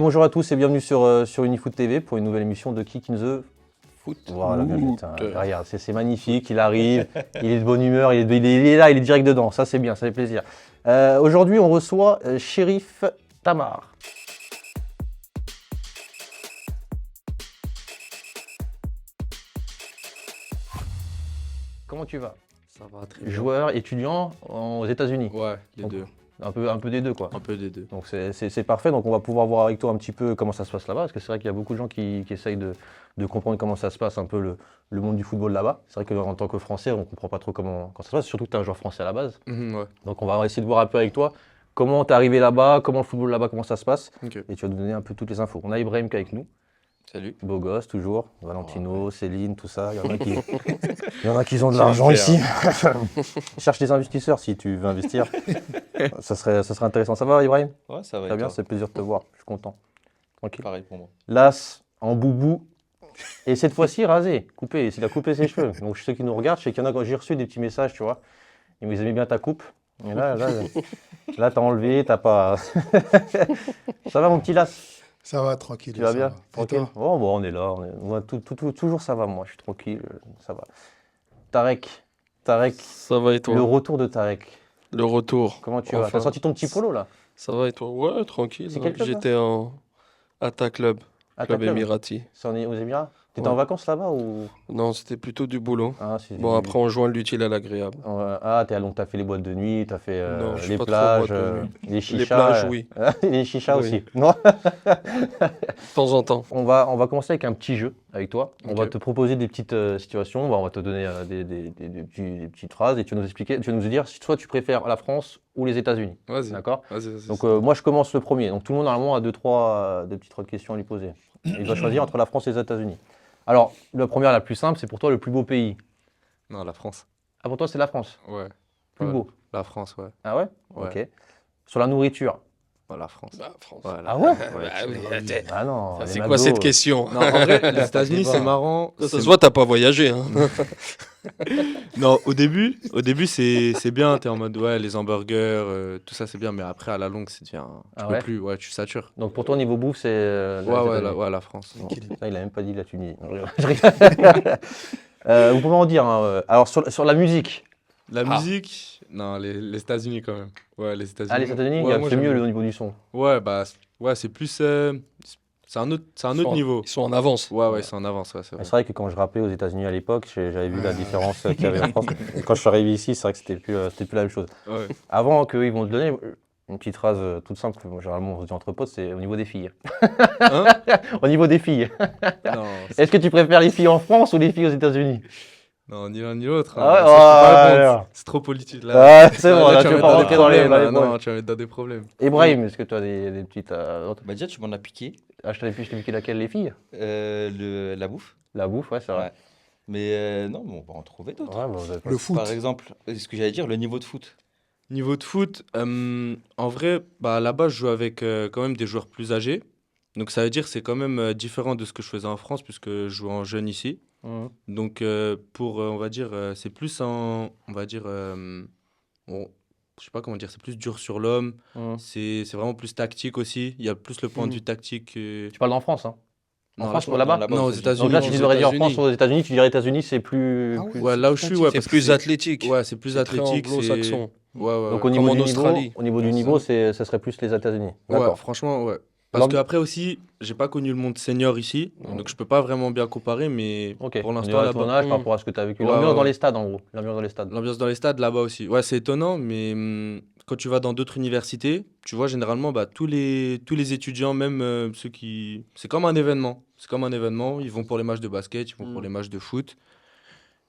Bonjour à tous et bienvenue sur Unifoot TV pour une nouvelle émission de Kick in the Foot. Voilà, bien vu, regarde, c'est magnifique, il arrive, il est de bonne humeur, il est là, il est direct dedans, ça c'est bien, ça fait plaisir. Aujourd'hui on reçoit Shérif Tamar. Comment tu vas? Ça va très bien. Joueur, étudiant aux États-Unis. Ouais, les Donc, deux. Un peu des deux quoi. Un peu des deux. Donc c'est parfait, donc on va pouvoir voir avec toi un petit peu comment ça se passe là-bas, parce que c'est vrai qu'il y a beaucoup de gens qui essayent de comprendre comment ça se passe un peu le monde du football là-bas. C'est vrai qu'en tant que Français, on ne comprend pas trop comment ça se passe, surtout que tu es un joueur français à la base. Ouais. Donc on va essayer de voir un peu avec toi comment tu es arrivé là-bas, comment le football là-bas, comment ça se passe, Ok. et tu vas nous donner un peu toutes les infos. On a Ibrahim qui est avec nous, Salut. beau gosse toujours, Valentino, Ouais. Céline, tout ça. Il y en a qui ont de l'argent ici. Cherche des investisseurs si tu veux investir. Ça serait intéressant. Ça va Ibrahim? Ouais, ça va. Très et bien, toi c'est plaisir de te voir, je suis content. Tranquille. Pareil pour moi. Las, en boubou, et cette fois-ci rasé, coupé, il a coupé ses cheveux. Donc ceux qui nous regardent, je sais qu'il y en a quand j'ai reçu des petits messages, tu vois. Ils me aimaient bien ta coupe. Et là t'as enlevé, t'as pas. Ça va mon petit Las? Ça va, tranquille. Tu vas ça bien? va. Et Tranquille. toi Oh bon, on est là. Moi, toujours ça va, moi, je suis tranquille, ça va. Tarek, Ça va et toi? le retour de Tarek. Le retour. Comment tu vas? Enfin. T'as sorti ton petit polo là? Ça va et toi? Ouais, tranquille. C'est quel club, là? J'étais en Ata Club, Ah, ta club club? Emirati. C'est aux Émirats? T'étais Ouais. en vacances là-bas ou? Non, c'était plutôt du boulot. Ah, si, Bon, après, on joint l'utile à l'agréable. Ah, donc t'as fait les boîtes de nuit, t'as fait Non, je suis les pas trop plages, boîte de nuit. les chichas. Les plages, oui. Les chichas Oui. aussi. Non. De temps en temps. On va commencer avec un petit jeu avec toi. On Ok. va te proposer des petites situations. On va te donner des petites phrases et tu vas nous expliquer, tu vas nous dire si toi tu préfères la France ou les États-Unis. Vas-y. D'accord? Vas-y. Donc moi je commence le premier. Donc tout le monde normalement a deux petites questions à lui poser. Il doit choisir entre la France et les États-Unis. Alors la première, la plus simple, c'est pour toi le plus beau pays. Non, la France. Ah pour toi c'est la France. Ouais. Plus Ouais. beau. La France, ouais. Ah ouais? Ouais. Ok. Sur la nourriture. Ouais, la France. La France. Ah ouais? Ah non. Ça, les c'est quoi McDo, cette question? Non, en vrai, les États-Unis, c'est marrant. Ça C'est- se voit, t'as pas voyagé. Hein. Non, au début c'est bien, t'es en mode ouais, les hamburgers, tout ça c'est bien, mais après à la longue, tu Ah peux ouais? plus, ouais, tu satures. Donc pour toi niveau bouffe c'est les États-Unis. La France. Bon, ça, il a même pas dit la Tunisie. Non, je rigole. Vous pouvez en dire. Hein. Alors sur la musique. La musique, non, les États-Unis quand même. Ouais, les États-Unis. Ah les États-Unis, Ouais, moi, c'est j'aime mieux bien. au niveau du son. Ouais, bah ouais, c'est plus c'est un autre niveau. Ils sont en avance. Ouais, c'est en avance, ouais, c'est vrai. C'est vrai que quand je rappais aux États-Unis à l'époque, j'avais vu la différence qu'il y avait en France. Et quand je suis arrivé ici, c'est vrai que c'était plus la même chose. Ouais. Avant qu'ils vont te donner une petite phrase toute simple, que moi, généralement on se dit entre potes, c'est au niveau des filles. Hein? Au niveau des filles. Non, Est-ce que tu préfères les filles en France ou les filles aux États-Unis? non, ni l'un ni l'autre. Ah ouais, Ça, je peux pas répondre. alors. C'est trop politique là. Ah, c'est bon, là, tu vas veux me pas mettre rentrer dans les problèmes, problèmes. non, tu vas me mettre dans des problèmes. Ibrahim, est-ce que tu as des petites. Autres Bah déjà, tu m'en as piqué. Ah, je t'ai piqué laquelle, les filles? La bouffe. La bouffe, ouais, c'est vrai. Ouais. Mais non, mais on va en trouver d'autres. Ouais, bon, vous avez pas- Le foot. Par exemple, ce que j'allais dire, le niveau de foot. Niveau de foot, en vrai, bah, là-bas, je joue avec quand même des joueurs plus âgés. Donc ça veut dire que c'est quand même différent de ce que je faisais en France, puisque je joue en jeune ici. Mhm. Donc on va dire, c'est plus on va dire, je sais pas comment dire, c'est plus dur sur l'homme. Mhm. C'est vraiment plus tactique aussi. Il y a plus le point de vue tactique. Tu parles en France, hein? En Non, France là, ou là-bas? non, aux États-Unis. Donc là, tu aux devrais dire en États-Unis. France ou aux États-Unis, tu dirais États-Unis, c'est plus. Ah ouais. plus- Ouais, là où je suis, ouais, C'est parce que plus athlétique. Ouais, c'est plus C'est très athlétique. anglo-saxon. Ouais. Donc ouais. au niveau Comme du en niveau, Australie. au niveau du Ouais, niveau, ça serait plus les États-Unis. Ouais, D'accord. franchement, ouais. Parce Alors- qu'après aussi, j'ai pas connu le monde senior ici, donc je peux pas vraiment bien comparer, mais Ok. pour On l'instant, dirait là-bas, ton âge par rapport à ce que tu as vécu. Ouais, L'ambiance ouais, dans ouais. les stades, en gros. L'ambiance dans les stades. l'ambiance dans les stades, là-bas aussi. Ouais, c'est étonnant, mais quand tu vas dans d'autres universités, tu vois, généralement, bah, tous les étudiants, même ceux qui... C'est comme un événement. C'est comme un événement. Ils vont pour les matchs de basket, ils vont pour les matchs de foot.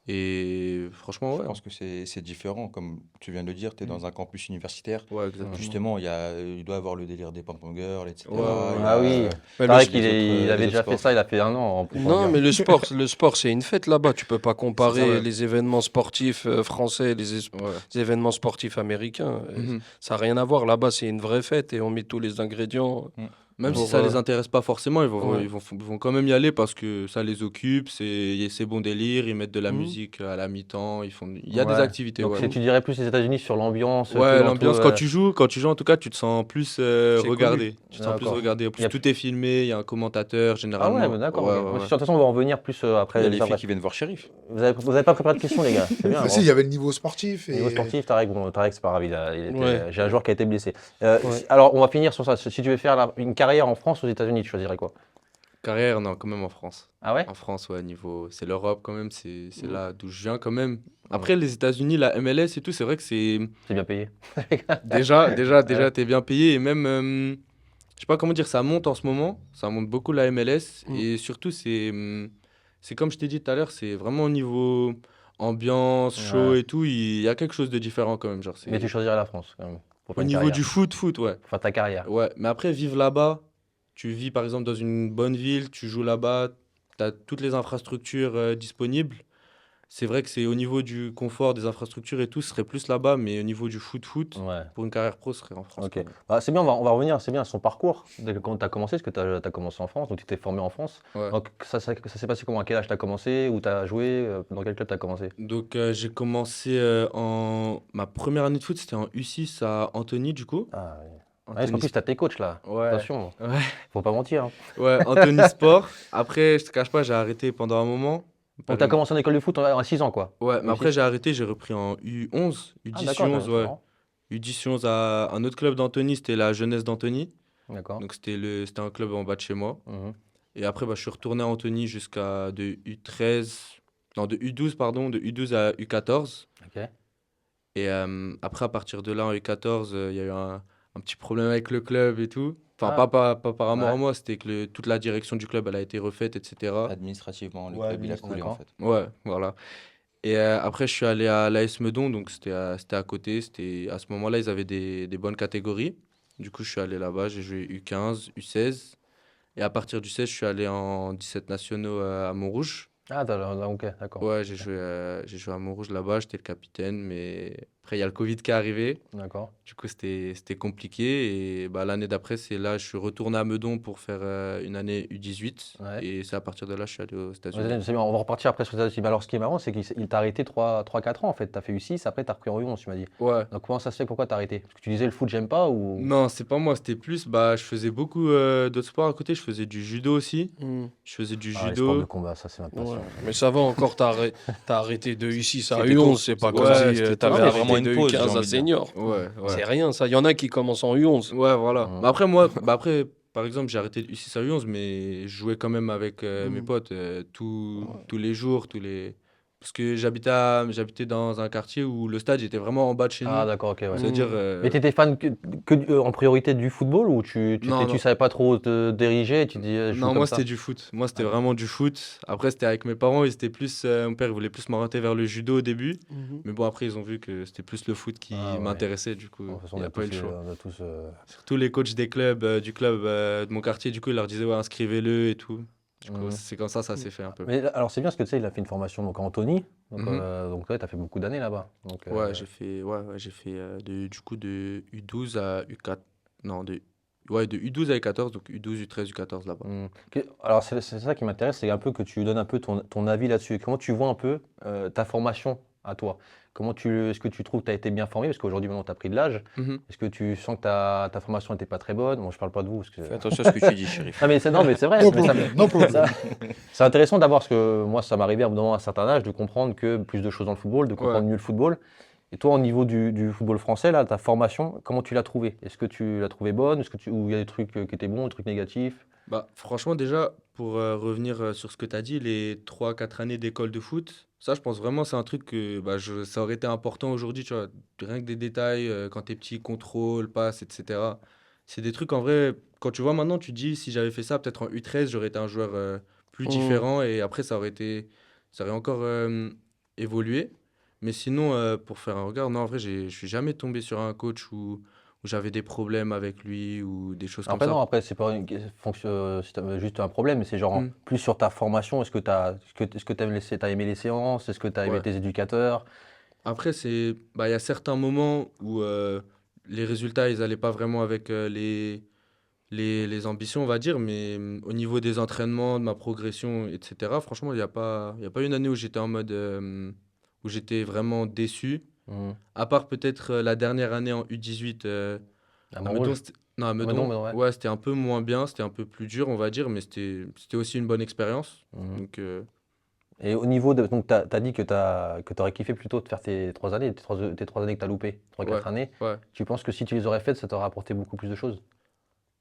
Et franchement, Je ouais. pense que c'est différent, comme tu viens de le dire, tu es dans un campus universitaire. Ouais, exactement. Justement, il doit y avoir le délire des ping-pongers, etc. Ouais, ouais. Il y Ah a- oui. Mais C'est le- vrai les qu'il autres, il les avait autres déjà fait sports. ça, il a fait un an. Non, mais le sport, c'est une fête là-bas. Tu peux pas comparer C'est ça, ouais. les événements sportifs français et Ouais. les événements sportifs américains. Mhm. Ça n'a rien à voir. Là-bas, c'est une vraie fête et on met tous les ingrédients. Même si Pour, ça les intéresse pas forcément, ouais. ils vont quand même y aller parce que ça les occupe, c'est bon délire, ils mettent de la Mhm. musique à la mi-temps, il y a des Ouais. activités, Donc ouais. tu dirais plus les États-Unis sur l'ambiance, tout Ouais, dans tout. l'ambiance, quand tu joues, en tout cas, tu te sens plus C'est regardé. Tu te sens plus D'accord. regardé. En Il y plus, a- tout est filmé, il y a un commentateur, Ah ouais, généralement. bah d'accord, Ouais, ok. ouais, Moi, de ouais. toute façon, on va en venir plus Il y après a les les affaires. filles qui viennent voir Shérif. Vous avez pas préparé de questions, les gars. C'est bien. Bah si, Bravo. il y avait le niveau sportif Niveau et sportif, Tarek, c'est pas grave. Ouais. J'ai un joueur qui a été blessé. Ouais. Alors, on va finir sur ça. Si tu veux faire une carrière en France ou aux États-Unis, tu choisirais quoi? Carrière, non, quand même en France. Ah ouais? En France, ouais, c'est l'Europe quand même, c'est Mhm. là d'où je viens quand même. Après, les États-Unis, la MLS et tout, c'est vrai que c'est. C'est bien payé. Déjà, t'es bien payé et même. Je sais pas comment dire, ça monte en ce moment. Ça monte beaucoup la MLS Mhm. et surtout, c'est comme je t'ai dit tout à l'heure, c'est vraiment au niveau ambiance, show Ouais. et tout, il y a quelque chose de différent quand même. Genre, Mais tu c'est. choisirais la France, quand même, pour Au faire une niveau carrière. du foot, ouais. Pour faire ta carrière. Ouais, mais après, vivre là-bas, tu vis par exemple dans une bonne ville, tu joues là-bas, tu as toutes les infrastructures disponibles. C'est vrai que c'est au niveau du confort, des infrastructures et tout, ce serait plus là-bas, mais au niveau du foot, Ouais. pour une carrière pro, ce serait en France. Ok. quand même. Bah, c'est bien, on va revenir, c'est bien, son parcours. Quand tu as commencé, parce que tu as commencé en France, donc tu t'es formé en France. Ouais. Donc ça s'est passé comment? À quel âge tu as commencé? Où tu as joué? Dans quel club tu as commencé? Donc j'ai commencé Ma première année de foot, c'était en U6 à Antony, du coup. Ah, oui. Ah, parce qu'en Antony plus, tu as tes coachs là. Ouais, Attention, ouais, faut pas mentir, hein. ouais, Antony Sport. Après, je te cache pas, j'ai arrêté pendant un moment. Donc tu as commencé en école de foot à 6 ans, quoi. Ouais, mais U6. après j'ai arrêté, j'ai repris en U11, Ah, U10, d'accord, U11, c'est ouais. marrant. U10, U11 à un autre club d'Antony, c'était la jeunesse d'Antony. D'accord. Donc c'était un club en bas de chez moi. Mhm. Et après, bah, je suis retourné à Antony jusqu'à de U13, non, de U12, pardon, de U12 à U14. Ok. Et après, à partir de là, en U14, il y a eu un petit problème avec le club et tout. Enfin, Ah, pas par rapport ouais. à moi, c'était que toute la direction du club, elle a été refaite, etc. Administrativement, le Ouais, club, il a coulé en d'accord. fait. Ouais, voilà. Et après, je suis allé à l'AS Meudon, donc c'était à côté. À ce moment-là, ils avaient des bonnes catégories. Du coup, je suis allé là-bas, j'ai joué U15, U16. Et à partir du 16, je suis allé en 17 nationaux à Montrouge. Ah, ok, d'accord. Ouais, j'ai joué à Montrouge là-bas, j'étais le capitaine, mais après, il y a le Covid qui est arrivé. D'accord. Du coup, c'était compliqué. Et bah, l'année d'après, c'est là, je suis retourné à Meudon pour faire une année U18. Ouais. Et c'est à partir de là, je suis allé aux Ouais, États-Unis. c'est bien, on va repartir après sur les États-Unis. Mais alors, ce qui est marrant, c'est qu'il t'a arrêté 3-4 ans en fait. Tu as fait U6, après tu as repris en U11, tu m'as dit. Ouais. Donc, comment ça se fait? Pourquoi t'as arrêté? Parce que tu disais le foot, j'aime pas ou. Non, c'est pas moi, c'était plus, bah, je faisais beaucoup d'autres sports à côté. Je faisais du judo aussi. Mhm. Je faisais du Ah, les sports de judo. combat, ça, c'est ma passion. Ouais. Mais ça va encore, t'as arrêté de U6 à C'était U11, tôt. c'est pas Ouais, comme si c'était t'avais tôt. arrêté Vraiment une de pause, j'ai U15 envie à de dire. senior. Ouais, C'est ouais. rien ça. Il y en a qui commencent en U11. Ouais, voilà. Mhm. Mais après, moi, après, par exemple, j'ai arrêté de U6 à U11, mais je jouais quand même avec mes Mhm. potes tous les jours, Parce que j'habitais dans un quartier où le stade était vraiment en bas de chez Ah, nous. d'accord, ok, ouais. C'est-à-dire. Mais t'étais fan en priorité du football ou Non, tu non. savais pas trop te diriger et tu dis je joue Non, comme moi ça? c'était du foot. Moi c'était Ah. vraiment du foot. Après c'était avec mes parents, ils étaient plus mon père il voulait plus m'orienter vers le judo au début, Mhm. mais bon après ils ont vu que c'était plus le foot qui Ah, ouais. m'intéressait du coup, Bon, de toute façon, il n'y a pas eu le choix. on a tous, Surtout les coachs des clubs du club de mon quartier du coup, ils leur disaient ouais, inscrivez-le et tout. Du coup, Mhm. c'est comme ça s'est fait un peu. Mais alors, c'est bien parce que tu sais, il a fait une formation donc, à Antony. Donc, Mhm. donc ouais, tu as fait beaucoup d'années là-bas. Donc, Ouais, j'ai fait du coup de U12 à U4 non de U12 à U14 donc U12, U13, U14 là-bas. Alors, c'est ça qui m'intéresse, c'est un peu que tu donnes un peu ton avis là-dessus. Comment tu vois un peu ta formation à toi? Est-ce que tu trouves que tu as été bien formé? Parce qu'aujourd'hui, maintenant, tu as pris de l'âge. Mhm. Est-ce que tu sens que ta formation n'était pas très bonne? Bon, je parle pas de vous. Parce que... Fais attention à ce que tu dis, Chérif. Ah, non, mais c'est vrai. no mais ça- problem, no problem. ça- c'est intéressant d'avoir, parce que moi, ça m'arrivait à un moment, à un certain âge, de comprendre que plus de choses dans le football, de comprendre Ouais. mieux le football. Et toi, au niveau du football français, là, ta formation, comment tu l'as trouvée? Est-ce que tu l'as trouvée bonne? Ou il y a des trucs qui étaient bons, des trucs négatifs? Bah, franchement, déjà, pour revenir sur ce que tu as dit, les 3 4 années d'école de foot, ça, je pense vraiment, c'est un truc que bah, ça aurait été important aujourd'hui, tu vois. Rien que des détails, quand t'es petit, contrôle, passe, etc. C'est des trucs, en vrai, quand tu vois maintenant, tu te dis, si j'avais fait ça, peut-être en U13, j'aurais été un joueur plus Mhm. différent et après, ça aurait encore évolué. Mais sinon, pour faire un regard, non, en vrai, je suis jamais tombé sur un coach où j'avais des problèmes avec lui ou des choses comme Après, ça. non, après, c'est pas c'est juste un problème, mais c'est genre Mm. plus sur ta formation. Est-ce que t'as aimé les séances? Est-ce que tu as aimé Ouais. tes éducateurs? Après, bah, il y a certains moments où les résultats, ils allaient pas vraiment avec les ambitions, on va dire, mais au niveau des entraînements, de ma progression, etc., franchement, il y a pas une année où j'étais en mode, où j'étais vraiment déçu. Mhm. À part peut-être la dernière année en U18, À à Meudon, Montrouge. non, à Meudon, Meudon, Meudon, ouais. ouais, c'était un peu moins bien, c'était un peu plus dur, on va dire, mais c'était aussi une bonne expérience. Mhm. Donc, Et au niveau de. Donc, tu as dit que tu aurais kiffé plutôt de faire tes 3 années, tes trois années que tu as loupé, trois ouais, quatre années. ouais. Tu penses que si tu les aurais faites, ça t'aurait apporté beaucoup plus de choses?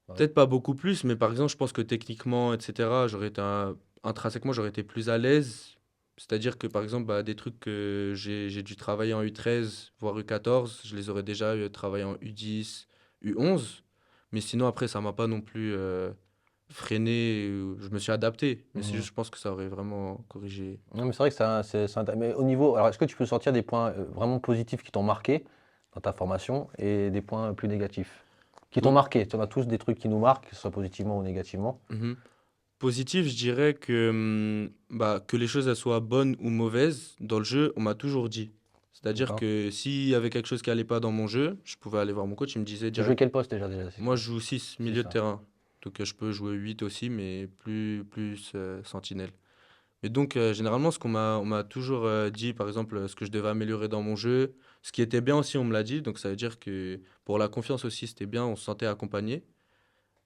Ouais. Peut-être pas beaucoup plus, mais par exemple, je pense que techniquement, etc., intrinsèquement, j'aurais été plus à l'aise. C'est-à-dire que, par exemple, bah, des trucs que j'ai dû travailler en U13, voire U14, je les aurais déjà travaillé en U10, U11. Mais sinon, après, ça m'a pas non plus freiné. Je me suis adapté. Mais c'est Mhm. juste, je pense que ça aurait vraiment corrigé. Non, mais c'est vrai que mais au niveau. Alors, est-ce que tu peux sortir des points vraiment positifs qui t'ont marqué dans ta formation et des points plus négatifs? Qui t'ont Po- marqué. Tu en as tous des trucs qui nous marquent, que ce soit positivement ou négativement. Mhm. Positif, je dirais que, bah, que les choses elles soient bonnes ou mauvaises, dans le jeu, on m'a toujours dit. C'est-à-dire D'accord. que s'il y avait quelque chose qui allait pas dans mon jeu, je pouvais aller voir mon coach, il me disait Tu jouais direct. quel poste déjà? Moi, je joue 6 C'est milieu de ça. terrain. Donc, je peux jouer 8 aussi, mais plus sentinelle. Et donc, généralement, ce on m'a toujours dit, par exemple, ce que je devais améliorer dans mon jeu, ce qui était bien aussi, on me l'a dit. Donc, ça veut dire que pour la confiance aussi, c'était bien, on se sentait accompagné.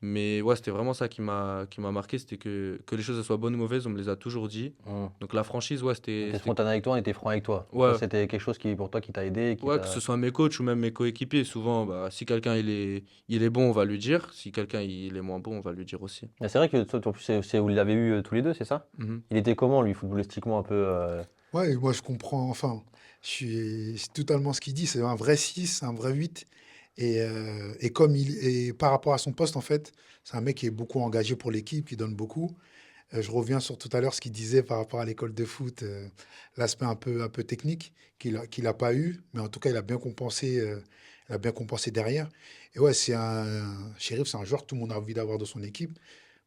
Mais ouais, c'était vraiment ça qui m'a marqué, c'était que les choses elles soient bonnes ou mauvaises, on me les a toujours dit. Mhm. Donc la franchise, ouais, On était c'était spontané avec toi, on était franc avec toi. Ça, ouais, c'était quelque chose qui, pour toi, qui t'a aidé, qui ouais, que t'a. ce soit mes coachs ou même mes coéquipiers, souvent, bah, si quelqu'un il est bon, on va lui dire. Si quelqu'un il est moins bon, on va lui dire aussi. Mais c'est vrai que toi, en plus, c'est où ils l'avaient eu tous les deux, c'est ça? Mhm. Il était comment, lui, footballistiquement un peu Ouais, et moi je comprends, enfin, c'est totalement ce qu'il dit, c'est un vrai 6, un vrai 8. Et par rapport à son poste, en fait, c'est un mec qui est beaucoup engagé pour l'équipe, qui donne beaucoup. Je reviens sur tout à l'heure ce qu'il disait par rapport à l'école de foot, l'aspect un peu technique qu'il a pas eu, mais en tout cas, il a bien compensé derrière. Et ouais, Sheriff, c'est un joueur que tout le monde a envie d'avoir dans son équipe,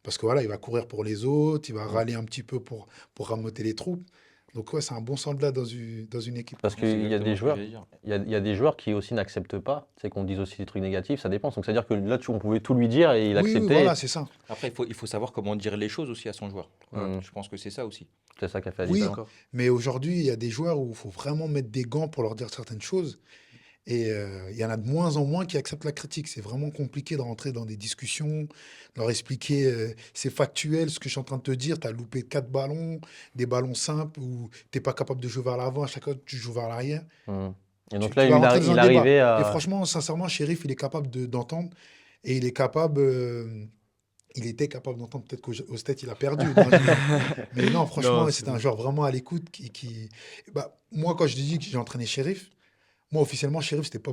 parce que voilà, il va courir pour les autres, il va Mm. râler un petit peu pour ramoter les troupes. Donc ouais, c'est un bon soldat dans une équipe. Parce Ouais, c'est qu'il y a des exactement ce que joueurs, j'allais dire. il y a des joueurs qui aussi n'acceptent pas, c'est qu'on dise aussi des trucs négatifs, ça dépend. Donc c'est-à-dire que là, on pouvait tout lui dire et il Oui, oui, acceptait. voilà, c'est ça. Après, il faut savoir comment dire les choses aussi à son joueur. Mm. Je pense que c'est ça aussi. C'est ça qui a fait la Je suis Oui, différence. d'accord. mais aujourd'hui, il y a des joueurs où il faut vraiment mettre des gants pour leur dire certaines choses. Et il y en a de moins en moins qui acceptent la critique. C'est vraiment compliqué de rentrer dans des discussions, de leur expliquer, c'est factuel ce que je suis en train de te dire. Tu as loupé 4 ballons, des ballons simples où tu n'es pas capable de jouer vers l'avant, à chaque fois tu joues vers l'arrière. Mm. Et donc Tu, là, tu vas lui, rentrer dans un il débat. arrivait Et à. franchement, sincèrement, Sheriff, il est capable d'entendre. Et il est capable, il était capable d'entendre, peut-être qu'au Stade, il a perdu dans la vie. Mais non, Non, franchement, c'est c'est un bon. joueur vraiment à l'écoute bah, moi, quand je dis que j'ai entraîné Sheriff, moi, officiellement, Sheriff, c'était pas,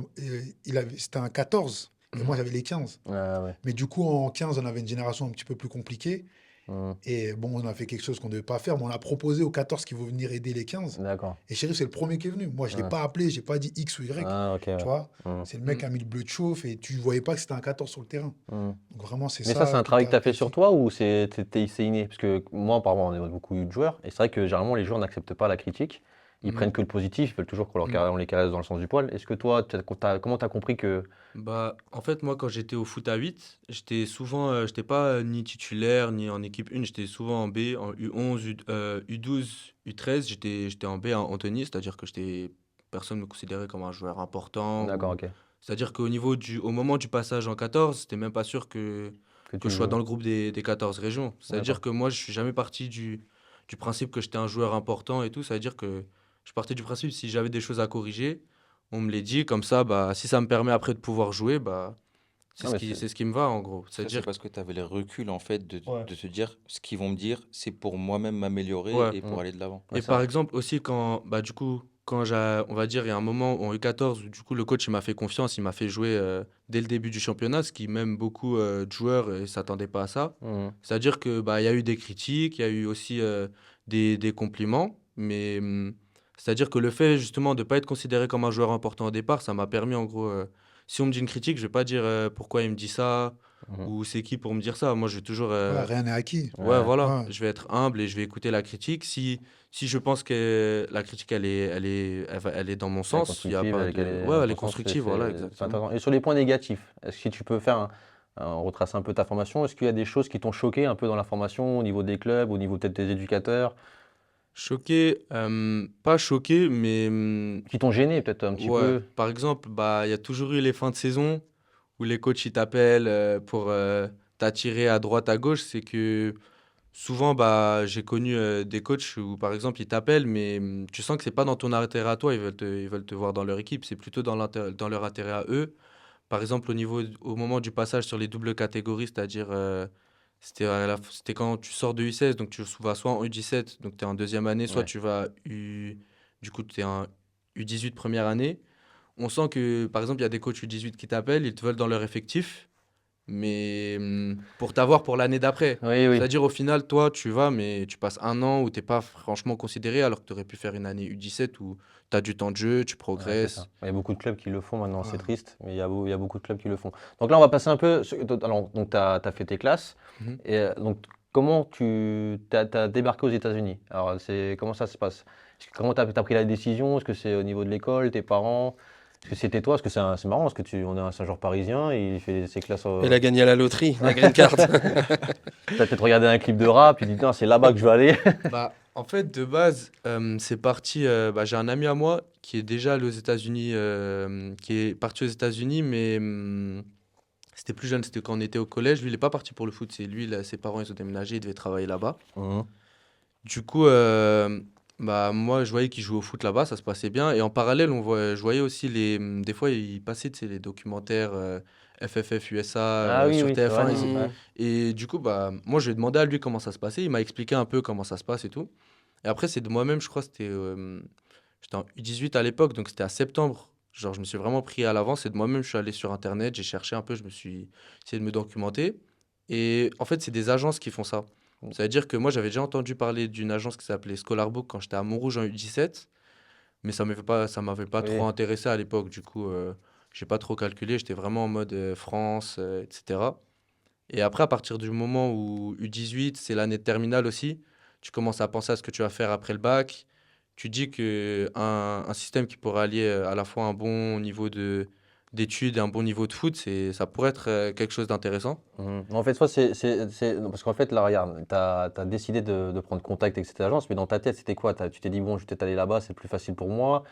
c'était un 14. Et moi, Mhm. j'avais les 15. Ah ouais. Mais du coup, en 15, on avait une génération un petit peu plus compliquée. Mm. Et bon, on a fait quelque chose qu'on ne devait pas faire. Mais on a proposé aux 14 qui vont venir aider les 15. D'accord. Et Sheriff, c'est le premier qui est venu. Moi, je ne l'ai Ah, pas appelé, je n'ai pas dit X ou Y. ah, ok, Tu ouais. vois, Mm. c'est le mec qui a mis le bleu de chauffe et tu ne voyais pas que c'était un 14 sur le terrain. Mm. Donc vraiment, c'est Mais ça, c'est ça un qui travail que tu as fait sur caractérise. toi ou c'est inné? Parce que moi, par exemple, on a beaucoup eu de joueurs, et c'est vrai que généralement, les joueurs n'acceptent pas la critique. Ils Mhm. prennent que le positif, ils veulent toujours Mhm. on les caresse dans le sens du poil. Est-ce que toi, comment tu as compris que. Bah, en fait, moi, quand j'étais au foot à 8, j'étais pas ni titulaire, ni en équipe 1, j'étais souvent en B, en U11, U12, U13, j'étais en B en Anthony, c'est-à-dire que personne ne me considérait comme un joueur important, D'accord, ok. c'est-à-dire au moment du passage en 14, c'était même pas sûr Que que tu je sois joues. dans le groupe des 14 régions. C'est-à-dire D'accord. que moi, je suis jamais parti du principe que j'étais un joueur important et tout, c'est-à-dire que je partais du principe si j'avais des choses à corriger, on me les dit, comme ça, bah, si ça me permet après de pouvoir jouer, bah, Non, mais c'est ce qui me va en gros. Ça, c'est C'est-à-dire, parce que tu avais le recul, en fait, ouais. de te dire ce qu'ils vont me dire, c'est pour moi-même m'améliorer Ouais. et pour Mm. aller de l'avant. Ouais, Et par exemple aussi bah, du coup, on va dire, il y a un moment en U14 où du coup le coach il m'a fait confiance, il m'a fait jouer dès le début du championnat, ce qui même beaucoup de joueurs ne s'attendaient pas à ça. Mm. C'est-à-dire que bah, il y a eu des critiques, il y a eu aussi des compliments, mais c'est-à-dire que le fait justement de ne pas être considéré comme un joueur important au départ, ça m'a permis en gros, si on me dit une critique, je vais pas dire pourquoi il me dit ça Mm. ou c'est qui pour me dire ça. Moi, je vais toujours, Ouais, rien n'est acquis. ouais, Ouais. voilà, Ouais. je vais être humble et je vais écouter la critique. Si je pense que la critique elle est dans mon Elle est sens, il y a constructive, pas elle de, est ouais, dans elle est ton sens, constructive, voilà, c'est exactement. intéressant. Et sur les points négatifs, est-ce que tu peux faire on retrace un peu ta formation. Est-ce qu'il y a des choses qui t'ont choqué un peu dans la formation, au niveau des clubs, au niveau peut-être des éducateurs, Choqué, pas choqué, mais qui t'ont gêné peut-être un petit ouais. peu? Par exemple, bah, il y a toujours eu les fins de saison où les coachs ils t'appellent pour t'attirer à droite, à gauche. C'est que souvent, bah, j'ai connu des coachs où, par exemple, ils t'appellent, mais tu sens que c'est pas dans ton intérêt à toi. Ils veulent te voir dans leur équipe. C'est plutôt dans leur intérêt à eux. Par exemple, au moment du passage sur les doubles catégories, c'est-à-dire, c'était quand tu sors de U16, donc tu vas soit en U17, donc tu es en deuxième année, soit Ouais. tu vas du coup, tu es en U18 première année. On sent que, par exemple, il y a des coachs U18 qui t'appellent, ils te veulent dans leur effectif, mais pour t'avoir pour l'année d'après. Oui, oui. C'est-à-dire, au final, toi, tu vas, mais tu passes un an où tu n'es pas franchement considéré, alors que tu aurais pu faire une année U17 où tu as du temps de jeu, tu Ouais, c'est ça. progresses. Il y a beaucoup de clubs qui le font maintenant, c'est Ouais. triste, mais il y a beaucoup de clubs qui le font. Donc là, on va passer un peu. Alors, donc, tu as fait tes classes. Mhm. Et donc, comment tu as débarqué aux États-Unis? Alors, comment ça se passe? Comment tu as pris la décision? Est-ce que c'est au niveau de l'école, tes parents? Est-ce que c'était toi? Parce que c'est marrant, parce que on est un joueur parisien, et il fait ses classes. Elle a gagné à la loterie, la green card. Tu as peut-être regardé un clip de rap, tu dis, tiens, c'est là-bas que je veux aller. Bah, en fait, de base, c'est parti. Bah, j'ai un ami à moi qui est déjà allé aux États-Unis, qui est parti aux États-Unis, mais c'était plus jeune, c'était quand on était au collège. Lui, il n'est pas parti pour le foot. C'est lui, ses parents, ils ont déménagé, il devait travailler là-bas. Mhm. Du coup, bah, moi, je voyais qu'il jouait au foot là-bas, ça se passait bien. Et en parallèle, je voyais aussi des fois, il passait, tu sais, les documentaires FFF USA Ah oui, sur oui, c'est vrai. TF1. Ouais. Et du coup, bah, moi, je lui ai demandé à lui comment ça se passait. Il m'a expliqué un peu comment ça se passe et tout. Et après, c'est de moi-même, je crois, j'étais en U18 à l'époque, donc c'était à septembre. Genre, je me suis vraiment pris à l'avance et de moi-même, je suis allé sur Internet, j'ai cherché un peu, je me suis essayé de me documenter. Et en fait, c'est des agences qui font ça. Ça veut dire que moi, j'avais déjà entendu parler d'une agence qui s'appelait Scholar Book quand j'étais à Montrouge en U17, mais ça m'avait pas trop Oui. intéressé à l'époque. Du coup, j'ai pas trop calculé. J'étais vraiment en mode France, etc. Et après, à partir du moment où U18, c'est l'année de terminale aussi, tu commences à penser à ce que tu vas faire après le bac. Tu dis que un système qui pourrait allier à la fois un bon niveau d'études et un bon niveau de foot, ça pourrait être quelque chose d'intéressant. Mhm. En fait, toi, non, parce qu'en fait, là, regarde, tu as décidé de prendre contact avec cette agence, mais dans ta tête, c'était quoi? Tu t'es dit, bon, je vais peut-être aller là-bas, c'est plus facile pour moi.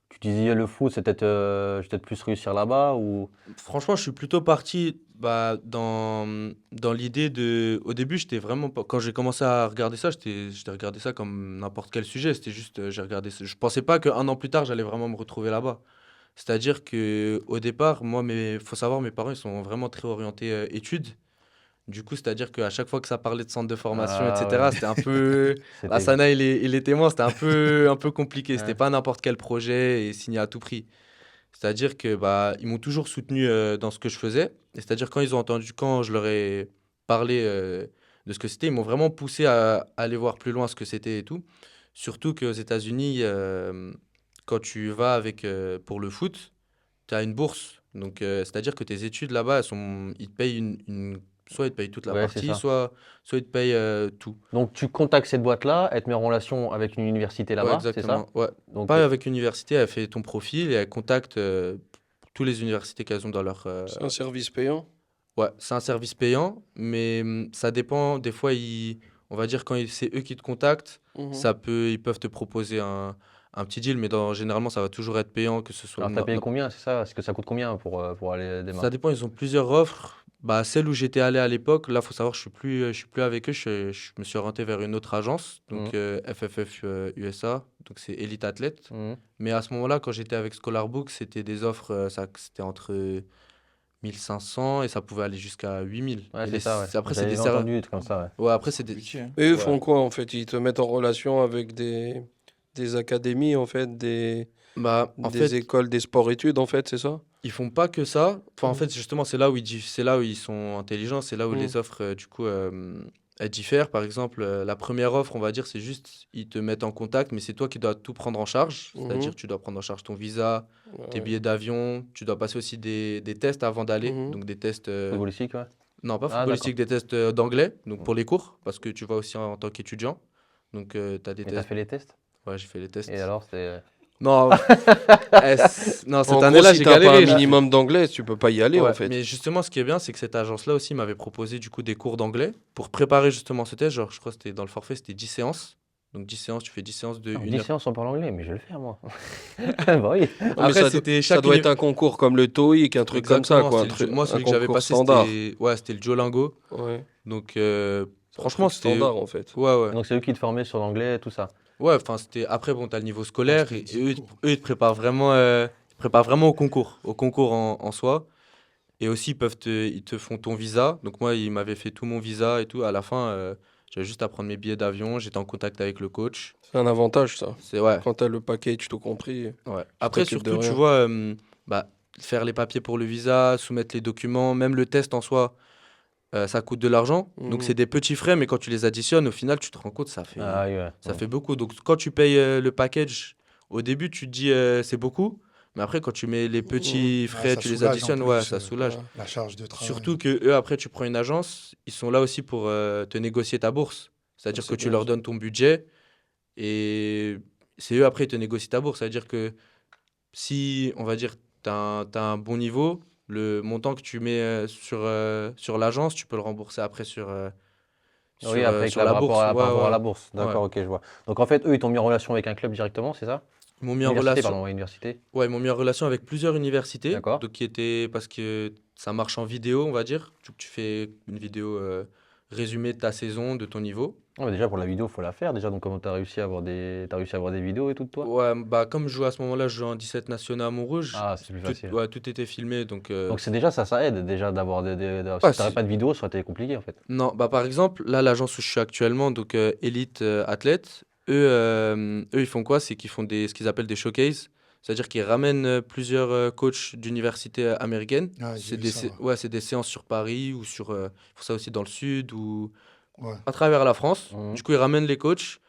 Tu te disais, le foot, je vais peut-être plus réussir là-bas ou... Franchement, je suis plutôt parti bah, dans l'idée de... Au début, j'étais vraiment pas... Quand j'ai commencé à regarder ça, j'étais regardé ça comme n'importe quel sujet. C'était juste, j'ai regardé ça. Je pensais pas qu'un an plus tard, j'allais vraiment me retrouver là-bas. C'est-à-dire que au départ, moi, faut savoir, mes parents, ils sont vraiment très orientés études. Du coup, c'est-à-dire qu'à chaque fois que ça parlait de centre de formation, Ah ouais, etc., c'était un peu... La c'était... Sana et les témoins, c'était un peu compliqué. C'était Ouais. pas n'importe quel projet et signé à tout prix. C'est-à-dire que bah, ils m'ont toujours soutenu dans ce que je faisais. Et c'est-à-dire quand ils ont entendu, quand je leur ai parlé de ce que c'était, ils m'ont vraiment poussé à aller voir plus loin ce que c'était et tout. Surtout qu'aux États-Unis, quand tu vas pour le foot, tu as une bourse. Donc, c'est-à-dire que tes études là-bas, ils te payent soit ils te payent toute la Ouais, c'est partie, ça. soit ils te payent tout. Donc, tu contactes cette boîte-là, elle te met en relation avec une université Ouais, là-bas, c'est ça? exactement. Ouais. Donc, Pas avec l'université, elle fait ton profil et elle contacte toutes les universités qu'elles ont dans leur, C'est un service payant. ouais, c'est un service payant, mais ça dépend. Des fois, on va dire c'est eux qui te contactent, Mhm. ils peuvent te proposer un petit deal, mais généralement, ça va toujours être payant, que ce soit. alors, tu as payé combien, c'est ça? Est-ce que ça coûte combien pour aller Ça démarrer? dépend, ils ont plusieurs offres. Bah, celle où j'étais allé à l'époque, là, faut savoir, je suis plus avec eux. Je me suis orienté vers une autre agence, donc Mhm. FFF USA, donc c'est Elite Athlete. Mhm. Mais à ce moment-là, quand j'étais avec Scholar Book, c'était des offres, c'était entre 1500 et ça pouvait aller jusqu'à 8000. Ouais, Et c'est ça, ouais. après, c'est J'avais des entendu des trucs comme ça, ouais. ouais, après, C'est c'est des. compliqué, hein. Et eux Ouais. font quoi en fait? Ils te mettent en relation avec des académies en fait, Bah, en des fait, écoles, des sports-études en fait, c'est ça? ils font pas que ça. Enfin, en Mhm. fait, justement, c'est là où ils sont intelligents, c'est là où Mhm. les offres, du coup, elles diffèrent. Par exemple, la première offre, on va dire, c'est juste, ils te mettent en contact, mais c'est toi qui dois tout prendre en charge. C'est-à-dire, Mhm. tu dois prendre en charge ton visa, tes Ouais. billets d'avion, tu dois passer aussi des tests avant d'aller. Mhm. Donc, des tests, Footballistique, ouais. non, pas Ah, d'accord. footballistiques, des tests d'anglais, donc pour les cours, parce que tu vas aussi en tant qu'étudiant. Donc, tu as des Mais t'as tests. fait les tests? Ouais, j'ai fait les Et tests. alors, c'est... Non, non, cette En gros, année-là, si j'ai t'as pas galéré. un minimum d'anglais, tu peux pas y aller Ouais, en fait. mais justement, ce qui est bien, c'est que cette agence-là aussi m'avait proposé du coup des cours d'anglais pour préparer justement ce test. Genre, je crois que c'était dans le forfait, c'était 10 séances. Donc 10 séances, tu fais 10 séances de Non, 1 10 heure. séances on parle anglais, mais je vais le faire, moi. Bah oui. Non, mais Après, ça, c'était ça chaque doit être un concours comme le TOEIC, un truc comme ça, Exactement, quoi. moi, Un celui que j'avais concours passé, standard. c'était le Duolingo. Ouais. Donc, C'est un franchement, truc c'était. standard en fait. Ouais, ouais. Donc c'est eux qui te formaient sur l'anglais, tout ça. Ouais, enfin, c'était. Après, bon, t'as le niveau Moi, scolaire c'était et 10 eux, cours. ils te préparent vraiment, au concours en soi. Et aussi, ils te font ton visa. Donc, moi, ils m'avaient fait tout mon visa et tout. À la fin, j'avais juste à prendre mes billets d'avion. J'étais en contact avec le coach. C'est un avantage ça. C'est ouais. Quand t'as le package tout compris. Ouais. Après, t'occupes de surtout, tu rien. vois, bah, faire les papiers pour le visa, soumettre les documents, même le test en soi, ça coûte de l'argent. Donc, Mhm. c'est des petits frais, mais quand tu les additionnes, au final, tu te rends compte, Ah oui, ouais. ça fait beaucoup. Donc, quand tu payes le package, au début, tu te dis c'est beaucoup. Mais après, quand tu mets les petits Ouais, frais, ça tu les soulage en additionnes, ouais, plus ça soulage. Ouais. la charge de travail. Surtout que eux, après, tu prends une agence, ils sont là aussi pour te négocier ta bourse. C'est-à-dire C'est que tu bien leur ça. donnes ton budget et c'est eux, après, ils te négocient ta bourse. C'est-à-dire que si, on va dire, t'as un bon niveau, le montant que tu mets sur l'agence, tu peux le rembourser après Oui, après, avec sur la bourse. par Ouais, rapport à ouais, la bourse. ouais. D'accord, ok, je vois. Donc en fait, eux, ils t'ont mis en relation avec un club directement, c'est ça? Ils m'ont mis en Université, relation. pardon, ouais, université. Ouais, ils m'ont mis en relation avec plusieurs universités, D'accord. donc qui étaient parce que ça marche en vidéo, on va dire. Tu fais une vidéo résumée de ta saison, de ton niveau. Ouais, mais déjà, pour la vidéo, il faut la faire. Déjà, donc comment t'as réussi à avoir des vidéos et tout de toi? Ouais, bah comme je jouais à ce moment-là, je jouais en 17 national à Montrouge. Ah, c'est plus facile. Ouais, tout était filmé, donc Donc c'est déjà ça aide déjà d'avoir ouais, si t'avais pas de vidéo, ça aurait été compliqué en fait. non, bah par exemple, là l'agence où je suis actuellement, donc Elite Athlète, eux ils font quoi? C'est qu'ils font ce qu'ils appellent des showcases, c'est-à-dire qu'ils ramènent plusieurs coachs d'universités américaines. Ah, j'ai vu ça. Ouais, c'est des séances sur Paris ou ils font ça aussi dans le sud ou Ouais. à travers la France. Mhm. Du coup, ils ramènent les coachs.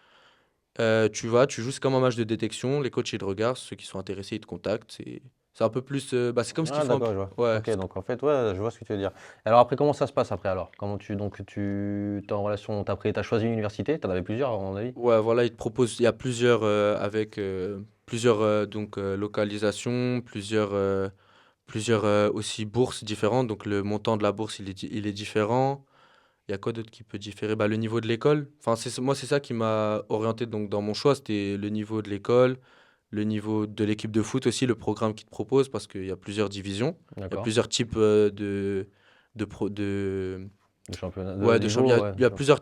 Tu joues, c'est comme un match de détection. Les coachs, ils te regardent. Ceux qui sont intéressés, ils te contactent. C'est un peu plus. Bah, c'est comme ce qu'ils Ah font. d'accord, je vois. Ouais. Ok, donc en fait, ouais, je vois ce que tu veux dire. Alors après, comment ça se passe après alors? Comment tu t'es en relation, t'as choisi une université, t'en avais plusieurs à mon avis? Ouais, voilà, ils te proposent. Il y a plusieurs avec plusieurs localisations, plusieurs aussi bourses différentes. Donc le montant de la bourse, il est différent. Il y a quoi d'autre qui peut différer? Bah, le niveau de l'école. Enfin, moi, c'est ça qui m'a orienté donc, dans mon choix. C'était le niveau de l'école, le niveau de l'équipe de foot aussi, le programme qu'ils te propose, parce qu'il y a plusieurs divisions. Il y a D'accord. plusieurs types de Le championnat ouais, de niveau, championnats. ouais.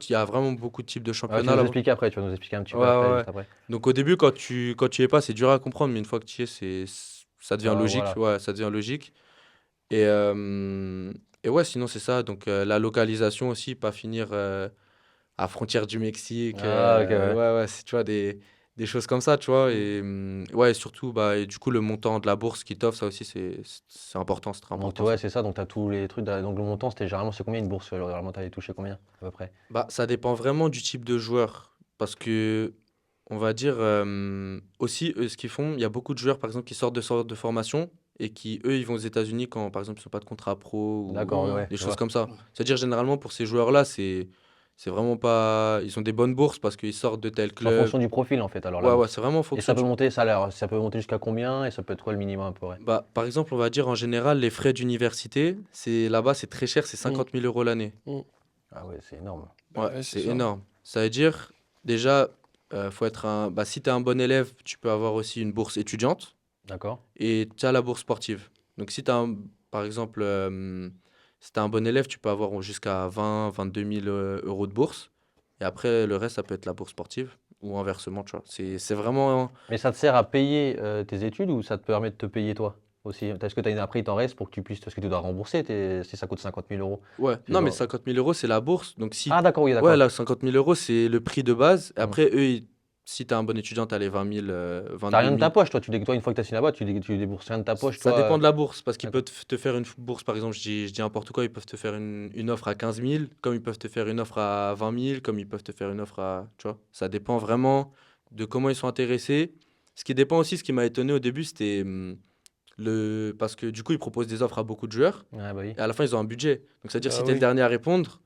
Il y a vraiment beaucoup de types de Ah, tu championnats vas nous là-bas. expliquer après, tu vas nous expliquer un petit peu Ouais, après, ouais, juste ouais. après. Donc au début, quand tu y es pas, c'est dur à comprendre, mais une fois que tu y es, ça devient logique. Voilà. Ouais, ça devient logique. Et, euh, et ouais, sinon, c'est ça. Donc la localisation aussi, pas finir à frontière du Mexique. Ah ok, ouais. Ouais, ouais, tu vois, des choses comme ça, tu vois. Et ouais, et surtout, bah, et du coup, le montant de la bourse qu'ils t'offrent, ça aussi, c'est important, c'est très Donc important. ouais, Ça. c'est ça, donc t'as tous les trucs. Donc le montant, c'était généralement, c'est combien une bourse? Généralement, t'avais touché combien à peu près? Bah, ça dépend vraiment du type de joueur. Parce que, on va dire, aussi, eux, ce qu'ils font, il y a beaucoup de joueurs, par exemple, qui sortent de sorte de formation et qui, eux, ils vont aux États-Unis quand, par exemple, ils n'ont pas de contrat pro ou D'accord, Ouais, ouais, des je choses vois. comme ça. ouais. C'est-à-dire, généralement, pour ces joueurs-là, c'est vraiment pas. Ils ont des bonnes bourses parce qu'ils sortent de tel C'est en club. fonction du profil en fait, alors la Ouais, ouais, bourse. c'est vraiment en Et fonction ça peut du. monter, ça peut monter jusqu'à combien? Et ça peut être quoi le minimum à peu près? Bah, par exemple, on va dire en général, les frais d'université, là-bas, c'est très cher, c'est 50 000 euros l'année. Ah ouais, c'est énorme. Bah Ouais, ouais, c'est ça. énorme. Ça veut dire, déjà, faut être bah, si tu es un bon élève, tu peux avoir aussi une bourse étudiante D'accord? et tu as la bourse sportive. Donc, si tu as, par exemple, si tu un bon élève, tu peux avoir jusqu'à 20 000 22 000 euros de bourse. Et après, le reste, ça peut être la bourse sportive ou inversement, tu vois. C'est vraiment. Mais ça te sert à payer tes études ou ça te permet de te payer toi aussi? Est-ce que après il t'en reste pour que tu puisses, parce que tu dois rembourser si ça coûte 50 000 euros? Ouais, Tu non, mais dois- 50 000 euros, c'est la bourse. Donc, si. Ah d'accord, oui, Ouais, d'accord. là, 50 000 euros, c'est le prix de base. Et Hmm. après, eux, si tu es un bon étudiant, tu as les 20 000, T'as 22 rien de 000. ta poche, toi, toi une fois que t'as signé là-bas, tu débourses rien de ta poche, Ça toi. dépend de la bourse, parce qu'ils D'accord. peuvent te faire une bourse, par exemple, je dis n'importe quoi, ils peuvent te faire une offre à 15 000, comme ils peuvent te faire une offre à 20 000, comme ils peuvent te faire une offre à. Tu vois, ça dépend vraiment de comment ils sont intéressés. Ce qui dépend aussi, ce qui m'a étonné au début, c'était parce que du coup, ils proposent des offres à beaucoup de joueurs, Ah bah oui. et à la fin, ils ont un budget. Donc, c'est-à-dire, si Ah tu es le oui. dernier à répondre,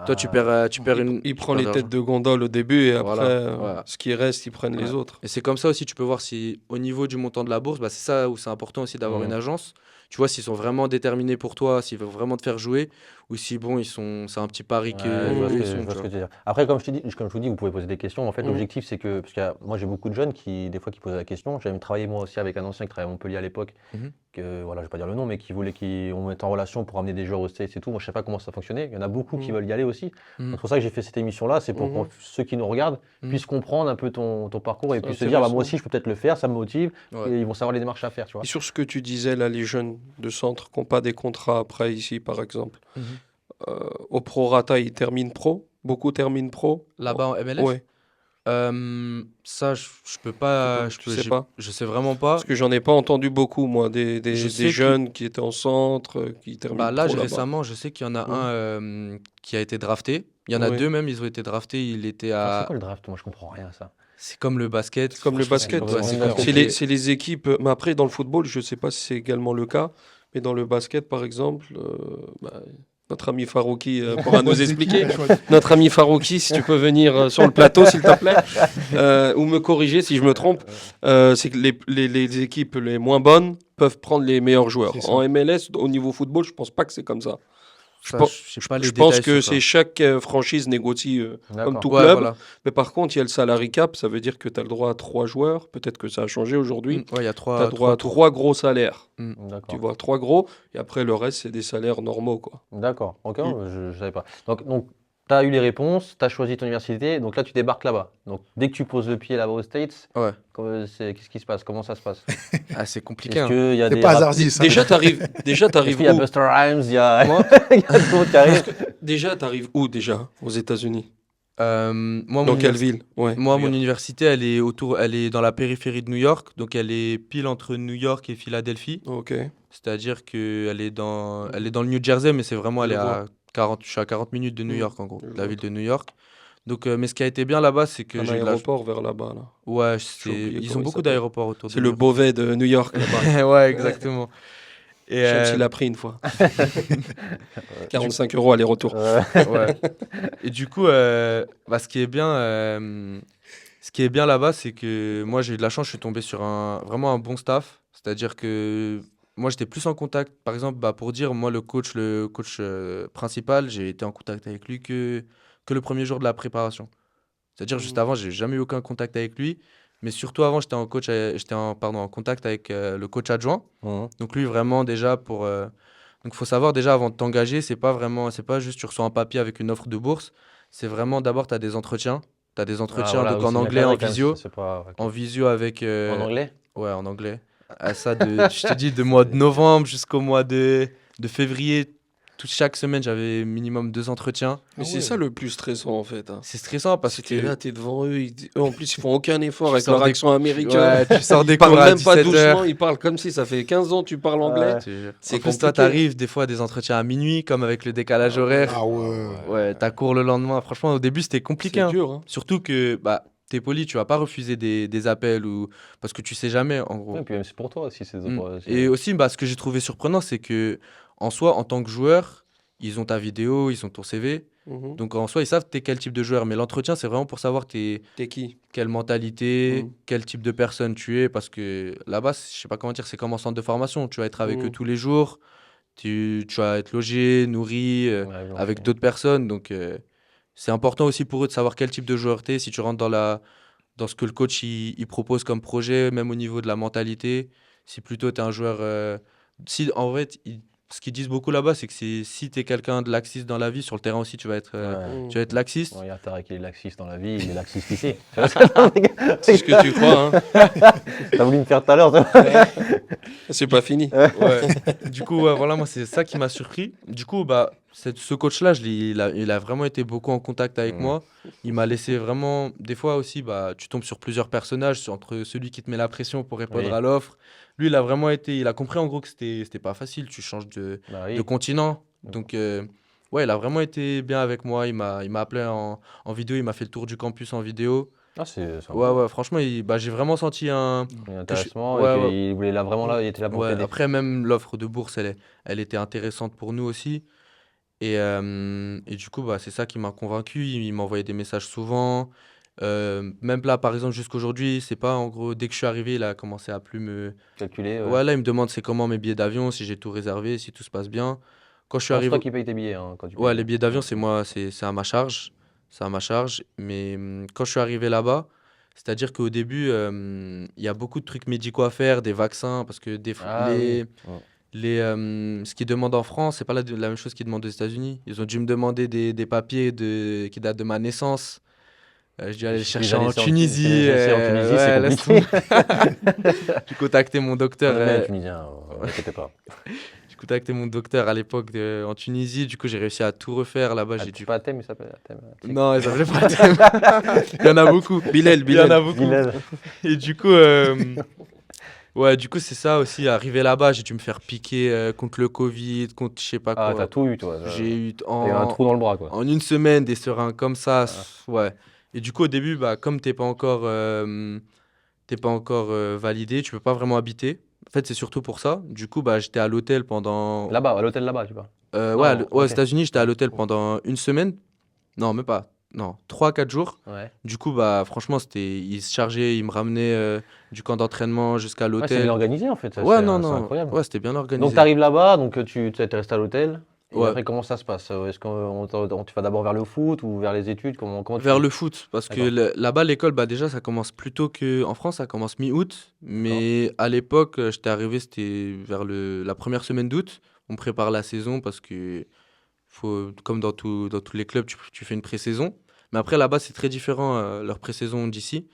Toi, tu Ah, perds une. Il tu prend perds les de têtes l'argent. de gondole au début et après, Voilà, voilà. ce qui reste, ils prennent les Ouais. autres. Et c'est comme ça aussi, tu peux voir si au niveau du montant de la bourse, bah, c'est ça où c'est important aussi d'avoir une agence. Tu vois, s'ils sont vraiment déterminés pour toi, s'ils veulent vraiment te faire jouer, ou si bon, c'est un petit pari Ouais, que je vois ce eux, que, ils je sont, vois tu ce que vois. tu veux dire. Après, comme je vous dis, vous pouvez poser des questions. En fait, Mhm. l'objectif, c'est que, parce que moi, j'ai beaucoup de jeunes qui, des fois, qui posent la question. J'ai même travaillé moi aussi avec un ancien qui travaillait à Montpellier à l'époque, Mhm. que, voilà, je vais pas dire le nom, mais qui voulait qu'on mette en relation pour amener des joueurs aux States et tout. Moi, je sais pas comment ça fonctionnait. Il y en a beaucoup qui Mhm. veulent y aller aussi. Donc, Mhm. c'est pour ça que j'ai fait cette émission-là. C'est pour que Mhm. ceux qui nous regardent Mhm. puissent comprendre un peu ton parcours et C'est puissent se dire, bah, moi intéressant. aussi, je peux peut-être le faire, ça me motive. Ouais. Et ils vont savoir les démarches à faire, tu Et vois. sur ce que tu disais, là, les jeunes de centre qui n'ont pas des contrats après ici, par exemple, Mhm. au prorata, ils terminent pro. Beaucoup terminent pro. Là-bas en MLS, Ouais, ça, je peux pas, tu sais pas. je sais vraiment pas. Parce que j'en ai pas entendu beaucoup, moi, Je des sais que, jeunes qui étaient en centre, qui bah terminent là, pro là-bas. récemment, je sais qu'il y en a Mhm. un qui a été drafté. Il y en a Oui. deux même, ils ont été draftés. Il était Alors, c'est à, quoi le draft? Moi, je comprends rien à ça. c'est comme le basket. C'est comme le Franchement, basket. ouais, c'est Ouais, comme C'est toutes c'est les équipes. Mais après, dans le football, je sais pas si c'est également le cas, mais dans le basket, par exemple, bah, notre ami Farouki pourra nous expliquer. Notre ami Farouki, si tu peux venir sur le plateau, s'il te plaît, ou me corriger si je me trompe, c'est que les équipes les moins bonnes peuvent prendre les meilleurs joueurs. C'est ça. En MLS, au niveau football, je pense pas que c'est comme ça. Je, Ça, pen- je sais pas les je pense détails que sur ça. c'est chaque franchise négocie comme D'accord. tout Ouais, club. voilà. Mais par contre, il y a le salary cap, ça veut dire que tu as le droit à 3 joueurs. Peut-être que ça a changé aujourd'hui. Ouais, il y a Tu as droit à tours. 3 gros salaires. Tu D'accord. vois, 3 gros. Et après, le reste, c'est des salaires normaux, quoi. D'accord, ok, Mm. je ne savais pas. Donc tu as eu les réponses, tu as choisi ton université, donc là tu débarques là-bas. Donc dès que tu poses le pied là-bas aux States, Ouais. qu'est-ce qui se passe? Comment ça se passe? Ah, c'est compliqué. Est-ce Hein. qu'il y a C'est des pas rap- hasardiste. hein. Déjà, t'arrives Est-ce qu'il y a où? Buster Rhymes, il y a, Moi, il y a tout le monde qui arrive? Déjà, t'arrives où, déjà, aux États-Unis? moi, Dans mon quelle univers- ville? Ouais. moi, New mon York. université, elle est dans la périphérie de New York, donc elle est pile entre New York et Philadelphie. Ok. C'est-à-dire qu'elle elle est dans le New Jersey, mais c'est vraiment, elle Je est vois. à 40, je suis à 40 minutes de New Mm. York, en gros, Je de la vois. ville de New York. Donc, mais ce qui a été bien là-bas, c'est que Un j'ai eu de la... aéroport vers là-bas, là. Ouais, J'ai oublié ils comment ont il beaucoup s'appelle. d'aéroports autour de C'est New le York. Beauvais de New York, là-bas. Ouais, exactement. Et, Shams, il a pris une fois. 45 € aller-retour. ouais. Et du coup, bah, ce qui est bien là-bas, c'est que moi, j'ai eu de la chance, je suis tombé sur vraiment un bon staff. C'est-à-dire que moi, j'étais plus en contact, par exemple, bah, pour dire, moi, le coach principal, j'ai été en contact avec lui que le premier jour de la préparation. C'est-à-dire, juste Mhm. avant, j'ai jamais eu aucun contact avec lui. Mais surtout avant, en contact avec le coach adjoint. Mhm. Donc lui, vraiment, déjà, donc, il faut savoir, déjà, avant de t'engager, c'est pas juste tu reçois un papier avec une offre de bourse. C'est vraiment, d'abord, tu as des entretiens. Tu as des Ah, entretiens, voilà, donc oui, en c'est bien anglais, en cadré quand même, visio. c'est pas... ok. En visio avec... En anglais? Ouais, en anglais. À ça, je te dis, de mois de novembre jusqu'au mois de février, chaque semaine, j'avais minimum 2 entretiens. Mais Ah c'est ouais. ça le plus stressant, en fait. Hein. C'est stressant parce Parce que... que là, t'es devant eux. Eux, en plus, ils font aucun effort Tu avec sors leur des- accent américain. Ouais, tu sors des Ils parlent cours à même pas 17 doucement. heures. Ils parlent comme si ça fait 15 ans que tu parles anglais. Ouais. C'est C'est en plus, toi, compliqué. t'arrives des fois à des entretiens à minuit, comme avec le décalage horaire. Ah ouais. Ouais, t'as cours le lendemain. Franchement, au début, c'était compliqué. C'est Hein. dur. Hein. Surtout que bah, t'es poli, tu vas pas refuser des appels ou parce que tu sais jamais, en gros. Ouais, et puis même c'est pour toi aussi. Et aussi, bah, ce que j'ai trouvé surprenant, c'est que en soi, en tant que joueur, ils ont ta vidéo, ils ont ton CV. Mhm. Donc en soi, ils savent t'es quel type de joueur. Mais l'entretien, c'est vraiment pour savoir T'es qui? quelle mentalité, Mhm. quel type de personne tu es. Parce que là-bas, je sais pas comment dire, c'est comme en centre de formation. Tu vas être avec eux Mhm. tous les jours. Tu vas être logé, nourri, avec d'autres personnes. Donc c'est important aussi pour eux de savoir quel type de joueur tu es. Si tu rentres dans ce que le coach il propose comme projet, même au niveau de la mentalité. Si plutôt tu es un joueur. En vrai, ce qu'ils disent beaucoup là-bas, c'est que si tu es quelqu'un de laxiste dans la vie, sur le terrain aussi, tu vas être Mhm. laxiste. Regarde, Tarek, il est laxiste dans la vie, il est laxiste ici. Tu C'est ce que tu crois. Hein. as voulu me faire tout à l'heure, toi. C'est pas fini. Ouais. Du coup, ouais, voilà, moi, c'est ça qui m'a surpris. Du coup, bah, ce coach-là, il a vraiment été beaucoup en contact avec Mhm. moi. Il m'a laissé vraiment. Des fois aussi, bah, tu tombes sur plusieurs personnages, entre celui qui te met la pression pour répondre Oui. à l'offre. Lui, il a vraiment été. Il a compris en gros que c'était pas facile. Tu changes Bah oui. de continent. Mhm. Donc, ouais, il a vraiment été bien avec moi. Il m'a appelé en vidéo. Il m'a fait le tour du campus en vidéo. Ah, c'est Ouais, ouais, franchement, bah, j'ai vraiment senti un. intéressant. Ouais, Et puis, il voulait là, vraiment là, il était là pour Ouais, t'aider. après, même l'offre de bourse, elle était intéressante pour nous aussi. Et du coup, bah, c'est ça qui m'a convaincu. Il m'envoyait des messages souvent. Même là, par exemple, jusqu'aujourd'hui, c'est pas en gros, dès que je suis arrivé, il a commencé à plus me. Calculé, ouais. Ouais, là, il me demande c'est comment mes billets d'avion, si j'ai tout réservé, si tout se passe bien. Quand je suis Non, c'est arrivé. toi qui payes tes billets hein, quand tu Ouais, payes. les billets d'avion, c'est moi, c'est à ma charge. C'est à ma charge. Mais quand je suis arrivé là-bas, c'est-à-dire qu'au début, il y a beaucoup de trucs médicaux à faire, des vaccins, parce que Ah oui. ce qu'ils demandent en France, c'est pas la même chose qu'ils demandent aux États-Unis. Ils ont dû me demander des papiers qui datent de ma naissance. Je dû aller les Si les chercher en essais si Tunisie. les essais en Tunisie, c'est Ouais, laisse compliqué. tomber. J'ai contacté mon On docteur. aime bien les Tunisiens, n'inquiétez pas. J'ai contacté mon docteur à l'époque en Tunisie. Du coup, j'ai réussi à tout refaire là-bas. Ah, J'ai c'est dû. pas Athènes, il s'appelle Athènes. Non, ils s'appelaient pas Thème. Il y en a beaucoup. Bilal, Il y en a Bilal. beaucoup. Bilal. Et du coup, ouais, du coup, c'est ça aussi. Arrivé là-bas, j'ai dû me faire piquer contre le Covid, contre je sais pas Ah, quoi. t'as tout eu, toi. J'ai eu T'as eu un trou dans le bras, quoi. en une semaine des seringues comme ça. Ah. Ouais. Et du coup, au début, bah, comme t'es pas encore validé, tu peux pas vraiment habiter. En fait, c'est surtout pour ça. Du coup, bah, j'étais à l'hôtel pendant. Là-bas, à l'hôtel là-bas, tu vois. Ouais, Non, aux ok. États-Unis, j'étais à l'hôtel pendant une semaine. Non, même pas. Non, 3-4 jours. Ouais. Du coup, bah, franchement, ils se chargeaient, ils me ramenaient du camp d'entraînement jusqu'à Ouais, c'est l'hôtel. bien organisé, en fait. Ça, Ouais, c'est non, c'est non. incroyable. Ouais, c'était bien Donc, organisé. tu arrives là-bas, donc tu es resté à l'hôtel. Et Ouais. après, comment ça se passe? Est-ce tu vas d'abord vers le foot ou vers les études? Comment tu Vers fais? le foot, parce que D'accord. là-bas, l'école, bah, déjà, ça commence plus tôt qu'en France, ça commence mi-août. Mais à l'époque, j'étais arrivé, c'était vers la première semaine d'août. On prépare la saison parce que, comme dans tous les clubs, tu fais une pré-saison. Mais après, là-bas, c'est très différent, leur pré-saison d'ici.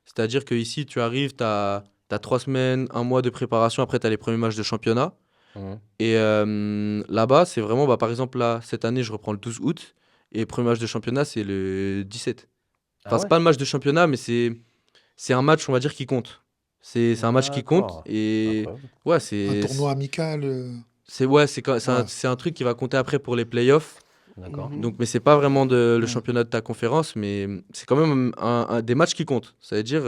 C'est-à-dire qu'ici, tu arrives, tu as 3 semaines, un mois de préparation, après, tu as les premiers matchs de championnat. Mhm. Et là-bas, c'est vraiment, bah, par exemple, là, cette année, je reprends le 12 août. Et le premier match de championnat, c'est le 17. Ah Enfin, c'est ouais? pas le match de championnat, mais c'est un match, on va dire, qui compte. C'est un match qui compte. D'accord. Et Incroyable. ouais, Un tournoi amical. ouais, c'est Ouais. c'est un truc qui va compter après pour les playoffs. D'accord. Mhm. Donc, mais c'est pas vraiment le Ouais. championnat de ta conférence, mais c'est quand même des matchs qui comptent. Ça veut dire,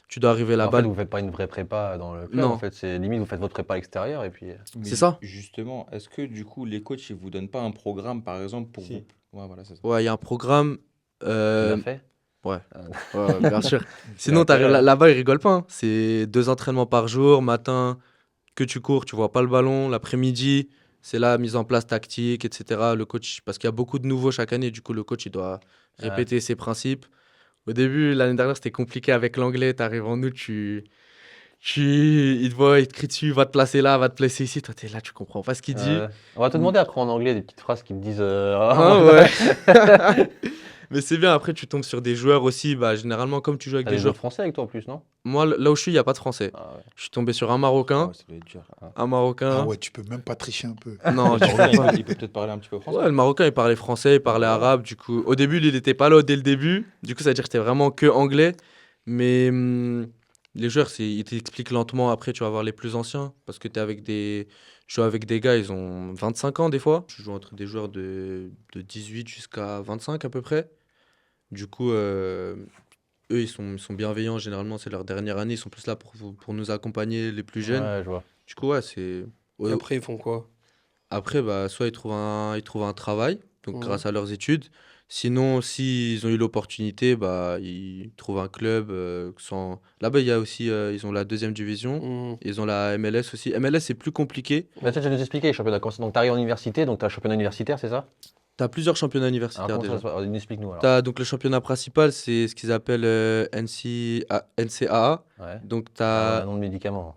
tu dois arriver En là-bas. fait, vous faites pas une vraie prépa dans le club. Non. En fait, c'est limite, vous faites votre prépa à l'extérieur et puis. Mais C'est ça. Justement, est-ce que du coup, les coachs, ils vous donnent pas un programme, par exemple, pour Si. vous. Ouais, voilà, c'est ça. Ouais, il y a un programme. Tu l'as fait? Ouais. Ah. Ouais, bien sûr. C'est Sinon, intérêt, hein. là-bas, ils rigolent pas, hein. C'est 2 entraînements par jour, matin, que tu cours, tu vois pas le ballon. L'après-midi, c'est la mise en place tactique, etc. Le coach, parce qu'il y a beaucoup de nouveaux chaque année, du coup, le coach, il doit répéter ses principes. Au début, l'année dernière, c'était compliqué avec l'anglais. Tu arrives en août, il te voit, il te crie dessus, va te placer là, va te placer ici. Toi, tu es là, tu comprends pas ce qu'il dit. On va te demander après en anglais des petites phrases qui te disent. Ah ouais. Mais c'est bien, après, tu tombes sur des joueurs aussi. Bah, généralement, comme tu joues avec T'as des des joueurs. joueurs français avec toi en plus, non? Moi, là où je suis, il n'y a pas de français. Ah ouais. Je suis tombé sur un Ah Marocain. ouais, ça doit être dur. Un Marocain. Ah ouais, tu peux même pas tricher un peu. Non, Le tu peux Marocain, pas. il peut peut-être parler un petit peu français. Ouais, le Marocain, il parlait français, il parlait arabe. Du coup, au début, il n'était pas là dès le début. Du coup, ça veut dire que c'était vraiment que anglais. Mais les joueurs, ils t'expliquent lentement. Après, tu vas voir les plus anciens. Parce que je joue avec des gars, ils ont 25 ans des fois. Je joue entre des joueurs de 18 jusqu'à 25 à peu près. Du coup, eux, ils sont bienveillants. Généralement, c'est leur dernière année. Ils sont plus là pour nous accompagner, les plus jeunes. Ouais, je vois. Du coup, ouais, c'est. Et Ouais. après, ils font quoi? Après, bah, soit ils trouvent un travail, donc Mhm. grâce à leurs études. Sinon, s'ils ont eu l'opportunité, bah, ils trouvent un club. Là-bas, il y a aussi, ils ont la deuxième division. Mhm. Ils ont la MLS aussi. MLS, c'est plus compliqué. Bah, tu vas nous expliquer, championnat. Donc, tu arrives en université, donc tu as un championnat universitaire, c'est ça? Tu as plusieurs championnats Alors, universitaires comment déjà. ça se passe? Explique-nous alors. Donc, le championnat principal, c'est ce qu'ils appellent NCAA. Ouais. Donc, tu Ah ouais, as nom de médicament.